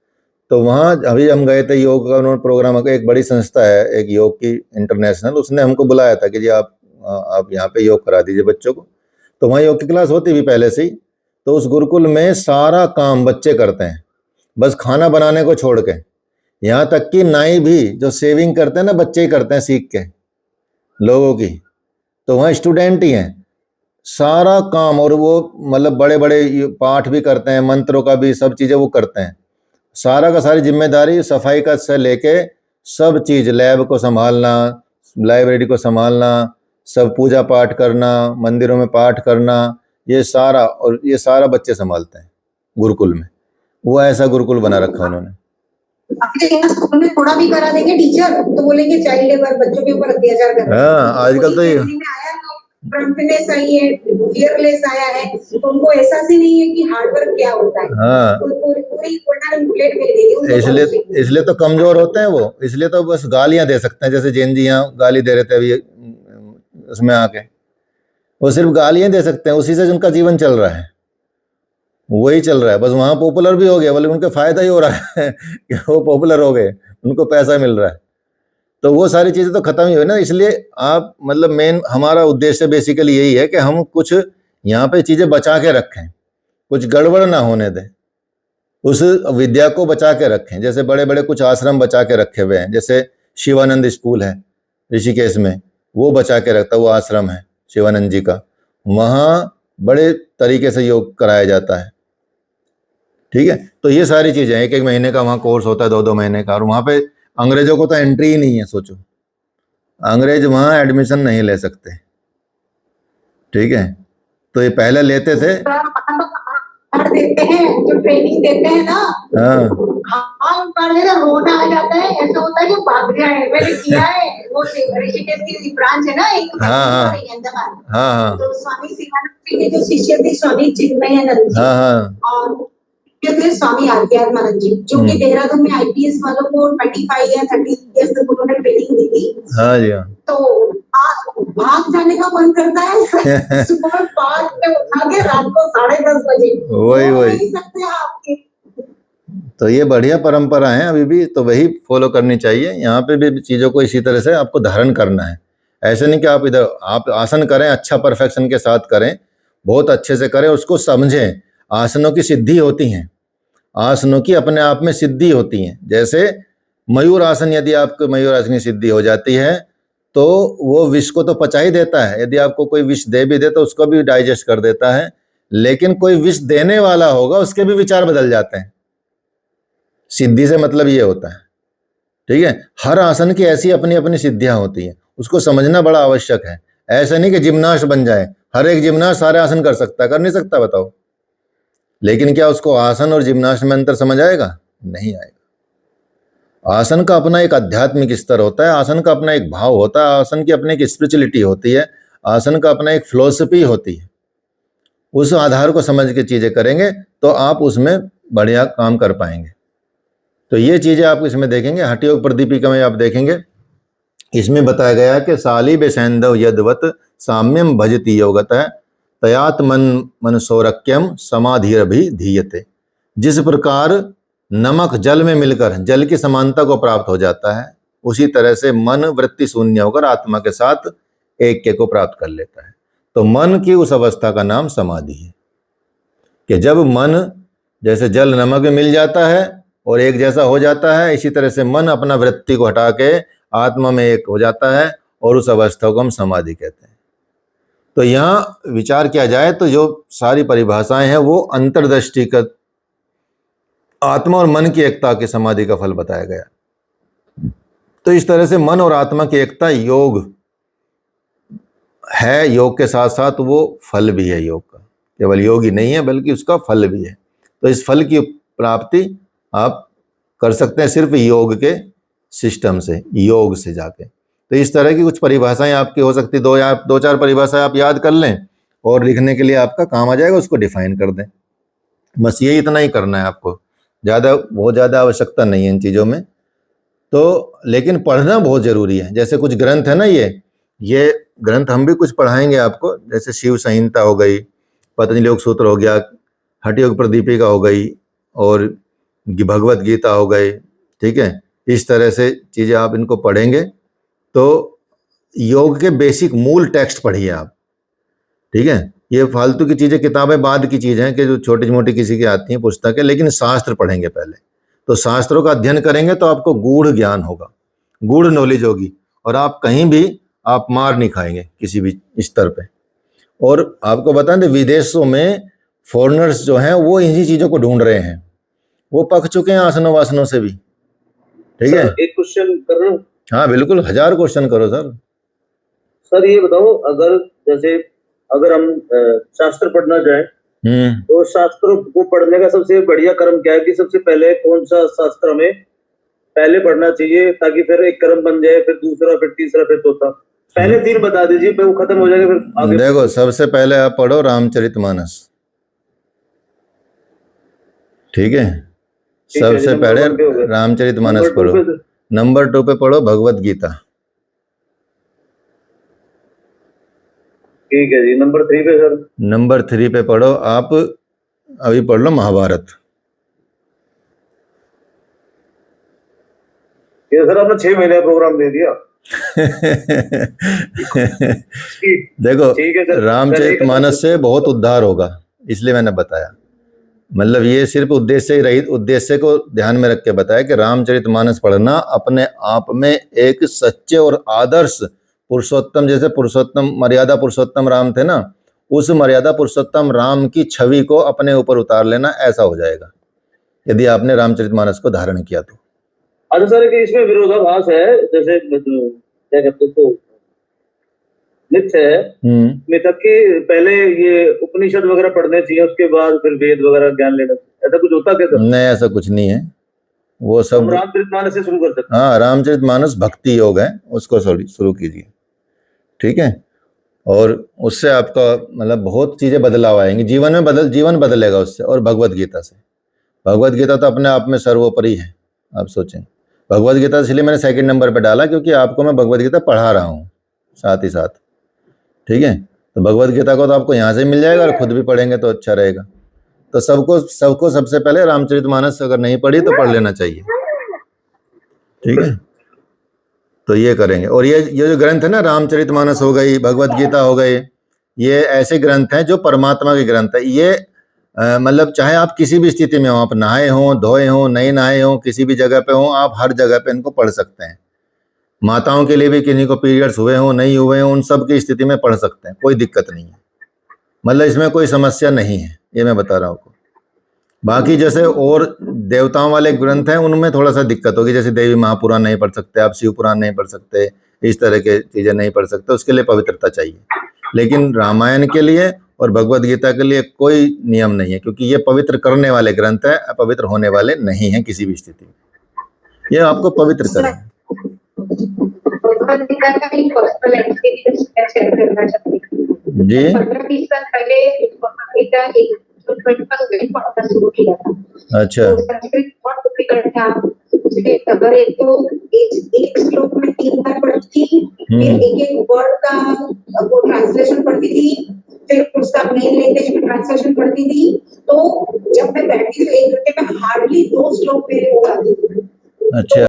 तो वहाँ अभी हम गए थे, योग का उन्होंने प्रोग्राम, एक बड़ी संस्था है एक योग की इंटरनेशनल, उसने हमको बुलाया था कि जी आप यहाँ पे योग करा दीजिए बच्चों को। तो वहाँ योग की क्लास होती भी पहले से ही। तो उस गुरुकुल में सारा काम बच्चे करते हैं, बस खाना बनाने को छोड़ के। यहाँ तक कि नाई भी जो शेविंग करते हैं ना, बच्चे ही करते हैं सीख के लोगों की। तो वहाँ स्टूडेंट ही हैं, सारा काम। और वो मतलब बड़े बड़े पाठ भी करते हैं, मंत्रों का भी, सब चीज़ें वो करते हैं। सारा का सारी जिम्मेदारी सफाई का से लेके सब चीज़, लैब को संभालना, लाइब्रेरी को संभालना, सब पूजा पाठ करना, मंदिरों में पाठ करना, ये सारा, और ये सारा बच्चे संभालते हैं गुरुकुल में। वो ऐसा गुरुकुल बना रखा उन्होंने। स्कूल में थोड़ा भी करा देंगे टीचर तो बोलेंगे चाइल्ड लेबर, बच्चों के ऊपर अत्याचार कर रहे हैं। हाँ, आजकल तो ये फ्रंटनेस आई है, फियरलेस आया है, तो उनको एहसास ही नहीं है कि हार्ड वर्क क्या होता है। हाँ, पूरी प्लेट मिल गई। इसलिए तो कमजोर होते हैं वो, इसलिए तो बस गालियां दे सकते हैं। जैसे जैन जी यहाँ गाली दे रहे थे अभी उसमें आके, वो सिर्फ गालियां दे सकते हैं, उसी से उनका जीवन चल रहा है, वही चल रहा है। बस वहाँ पॉपुलर भी हो गया, बल्कि उनका फायदा ही हो रहा है कि वो पॉपुलर हो गए, उनको पैसा मिल रहा है। तो वो सारी चीज़ें तो खत्म ही हुई ना। इसलिए आप मतलब मेन हमारा उद्देश्य बेसिकली यही है कि हम कुछ यहाँ पे चीज़ें बचा के रखें, कुछ गड़बड़ ना होने दें, उस विद्या को बचा के रखें। जैसे बड़े बड़े कुछ आश्रम बचा के रखे हुए हैं, जैसे शिवानंद स्कूल है ऋषिकेश में, वो बचा के रखता, वो आश्रम है शिवानंद जी का, वहाँ बड़े तरीके से योग कराया जाता है, ठीक है। तो ये सारी चीज़ें, 1-1 महीने का वहाँ कोर्स होता है, 2-2 महीने का। और वहाँ पे अंग्रेजों को तो एंट्री ही नहीं है, सोचो, अंग्रेज वहाँ एडमिशन नहीं ले सकते, ठीक है। तो ये पहले लेते थे, देते हैं जो ट्रेनिंग देते हैं ना, हाँ, पढ़ने का रोना आ जाता है, ऐसा होता है कि भाग जाए। मैंने किया है, वो ऋषिकेश की ब्रांच है ना एक, हाँ, तो स्वामी शिवानंद जी के जो शिष्य थे स्वामी चिन्मयानंद जी, और स्वामी आज्ञानंद जी, जो कि देहरादून में आईपीएस वालों को 25 या 30 इयर्स तक उन्होंने ट्रेनिंग दी थी। हाँ जी, तो भाग जाने का मन करता है, सुबह 5 में उठा के रात को 10:30 बजे, वही सकते हैं आपके। तो ये बढ़िया परंपरा है अभी भी, तो वही फॉलो करनी चाहिए। यहाँ पे भी चीज़ों को इसी तरह से आपको धारण करना है। ऐसे नहीं कि आप इधर आप आसन करें, अच्छा परफेक्शन के साथ करें, बहुत अच्छे से करें, उसको समझें। आसनों की सिद्धि होती हैं, आसनों की अपने आप में सिद्धि होती हैं। जैसे मयूर आसन, यदि आपको मयूर आसन की सिद्धि हो जाती है तो वो विष को तो पचा ही देता है। यदि आपको कोई विष दे भी दे तो उसको भी डाइजेस्ट कर देता है, लेकिन कोई विष देने वाला होगा उसके भी विचार बदल जाते हैं। सिद्धि से मतलब ये होता है, ठीक है। हर आसन की ऐसी अपनी अपनी सिद्धियां होती हैं, उसको समझना बड़ा आवश्यक है। ऐसा नहीं कि जिम्नास्ट बन जाए, हर एक जिम्नास्ट सारे आसन कर सकता है, कर नहीं सकता बताओ। लेकिन क्या उसको आसन और जिम्नास्ट में अंतर समझ आएगा? नहीं आएगा। आसन का अपना एक आध्यात्मिक स्तर होता है, आसन का अपना एक भाव होता है, आसन की अपनी एक स्पिरिचुअलिटी होती है, आसन का अपना एक फिलॉसफी होती है। उस आधार को समझ के चीजें करेंगे तो आप उसमें बढ़िया काम कर पाएंगे। तो ये चीजें आप इसमें देखेंगे। हठ योग प्रदीपिका में आप देखेंगे, इसमें बताया गया है कि साली बेसैंदव यदवत साम्यम भजति योगतः तयात मन सौरक्यम समाधिरभि धीयते। जिस प्रकार नमक जल में मिलकर जल की समानता को प्राप्त हो जाता है, उसी तरह से मन वृत्ति शून्य होकर आत्मा के साथ ऐक्य को प्राप्त कर लेता है। तो मन की उस अवस्था का नाम समाधि है कि जब मन जैसे जल नमक में मिल जाता है और एक जैसा हो जाता है, इसी तरह से मन अपना वृत्ति को हटा के आत्मा में एक हो जाता है और उस अवस्था को हम समाधि कहते हैं। तो यहाँ विचार किया जाए तो जो सारी परिभाषाएं हैं वो अंतर्दृष्टिगत आत्मा और मन की एकता की समाधि का फल बताया गया। तो इस तरह से मन और आत्मा की एकता योग है, योग के साथ साथ वो फल भी है योग का। केवल योग ही नहीं है बल्कि उसका फल भी है। तो इस फल की प्राप्ति आप कर सकते हैं सिर्फ योग के सिस्टम से, योग से जाके। तो इस तरह की कुछ परिभाषाएं आपकी हो सकती, दो चार परिभाषाएं आप याद कर लें और लिखने के लिए आपका काम आ जाएगा, उसको डिफाइन कर दें। बस ये इतना ही करना है आपको, बहुत ज़्यादा आवश्यकता नहीं है इन चीज़ों में। तो लेकिन पढ़ना बहुत ज़रूरी है। जैसे कुछ ग्रंथ है ना, ये ग्रंथ हम भी कुछ पढ़ाएंगे आपको, जैसे शिव संहिता हो गई, पतंजलि योग सूत्र हो गया, हठ योग प्रदीपिका हो गई और भगवत गीता हो गई, ठीक है। इस तरह से चीज़ें आप इनको पढ़ेंगे तो योग के बेसिक मूल टेक्स्ट पढ़िए आप, ठीक है। ये फालतू की चीज़ें, किताबें बाद की चीज़ हैं कि जो छोटी मोटी किसी की आती हैं पुस्तकें, लेकिन शास्त्र पढ़ेंगे पहले। तो शास्त्रों का अध्ययन करेंगे तो आपको गूढ़ ज्ञान होगा, गूढ़ नॉलेज होगी, और आप कहीं भी आप मार नहीं खाएंगे किसी भी स्तर पे। और आपको बता दें, विदेशों में फॉरेनर्स जो हैं वो इन्हीं चीज़ों को ढूंढ रहे हैं, वो पक चुके हैं आसनों वासनों से भी, ठीक है। एक क्वेश्चन कर रहा हूँ। हाँ बिल्कुल, 1000 क्वेश्चन करो सर। सर ये बताओ, अगर हम शास्त्र पढ़ना चाहें तो शास्त्रों को पढ़ने का सबसे बढ़िया कर्म क्या है कि सबसे पहले कौन सा शास्त्र हमें पहले पढ़ना चाहिए, ताकि फिर एक कर्म बन जाए, फिर दूसरा, फिर तीसरा, फिर चौथा। पहले 3 बता दीजिए, फिर वो खत्म हो जाएगा, फिर आगे। देखो, सबसे पहले आप पढ़ो रामचरितमानस, ठीक है। सबसे पहले रामचरितमानस पढ़ो। नंबर 2 पे पढ़ो भगवत गीता, ठीक है जी। नंबर 3 पे सर? नंबर 3 पे पढ़ो आप, अभी पढ़ लो महाभारत। ये सर आपने 6 महीने प्रोग्राम दे दिया। देखो, रामचरितमानस से बहुत उद्धार होगा, इसलिए मैंने बताया। मतलब ये सिर्फ उद्देश्य को ध्यान में रख के बताया कि रामचरितमानस पढ़ना अपने आप में एक सच्चे और आदर्श पुरुषोत्तम, जैसे पुरुषोत्तम मर्यादा पुरुषोत्तम राम थे ना, उस मर्यादा पुरुषोत्तम राम की छवि को अपने ऊपर उतार लेना, ऐसा हो जाएगा यदि आपने रामचरितमानस को धारण किया तो। अच्छा सर, कि इसमें विरोधाभास है, जैसे क्या कहते तो मिथ है मिथ कि पहले ये उपनिषद वगैरह पढ़ने चाहिए, उसके बाद फिर वेद वगैरह ज्ञान लेना, ऐसा कुछ होता क्या? नहीं, ऐसा कुछ नहीं है। वो सब रामचरितमानस से शुरू कर सकते हैं। हाँ, रामचरितमानस भक्ति योग है, उसको शुरू कीजिए, ठीक है। और उससे आपका मतलब बहुत चीजें बदलाव आएंगी, जीवन बदलेगा उससे। और भगवत गीता से, भगवत गीता तो अपने आप में सर्वोपरि है। आप सोचें, भगवत गीता इसलिए मैंने 2nd नंबर पे डाला क्योंकि आपको मैं भगवत गीता पढ़ा रहा हूँ साथ ही साथ, ठीक है। तो भगवत गीता को तो आपको यहाँ से मिल जाएगा और खुद भी पढ़ेंगे तो अच्छा रहेगा। तो सबको सबसे पहले रामचरितमानस अगर नहीं पढ़ी तो पढ़ लेना चाहिए, ठीक है। तो ये करेंगे। और ये जो ग्रंथ है ना, रामचरितमानस हो गई, भगवत गीता हो गई, ये ऐसे ग्रंथ हैं जो परमात्मा के ग्रंथ है। ये मतलब चाहे आप किसी भी स्थिति में हो, आप नहाए हो, धोए हो, नहीं नहाए हो, किसी भी जगह पे हो, आप हर जगह पे इनको पढ़ सकते हैं। माताओं के लिए भी, किन्हीं को पीरियड्स हुए हो नहीं हुए हो, उन सब की स्थिति में पढ़ सकते हैं, कोई दिक्कत नहीं है। मतलब इसमें कोई समस्या नहीं है, ये मैं बता रहा हूँ आपको। बाकी जैसे और देवताओं वाले ग्रंथ हैं उनमें थोड़ा सा दिक्कत होगी, जैसे देवी महापुराण नहीं पढ़ सकते आप, शिव पुराण नहीं पढ़ सकते, इस तरह के चीज़ें नहीं पढ़ सकते, उसके लिए पवित्रता चाहिए। लेकिन रामायण के लिए और भगवत गीता के लिए कोई नियम नहीं है, क्योंकि ये पवित्र करने वाले ग्रंथ है, अपवित्र होने वाले नहीं हैं किसी भी स्थिति में। ये आपको पवित्र करेंगे। भगवत गीता का एक पर्सनल एक्सपीरियंस शेयर करना चाहती हूँ जी। 15-20 साल पहले भगवत गीता पढ़ना शुरू किया था। अच्छा। तो संस्कृत बहुत डिफिकल्ट था, उसके अगर एक श्लोक में 3 बार पढ़ती थी, फिर एक वर्ड का वो ट्रांसलेशन पढ़ती थी, फिर उसका मेन लैंग्वेज में ट्रांसलेशन पढ़ती थी। तो जब मैं बैठी तो 1 घंटे में हार्डली 2 श्लोक मेरे हो जाते थे। अच्छा।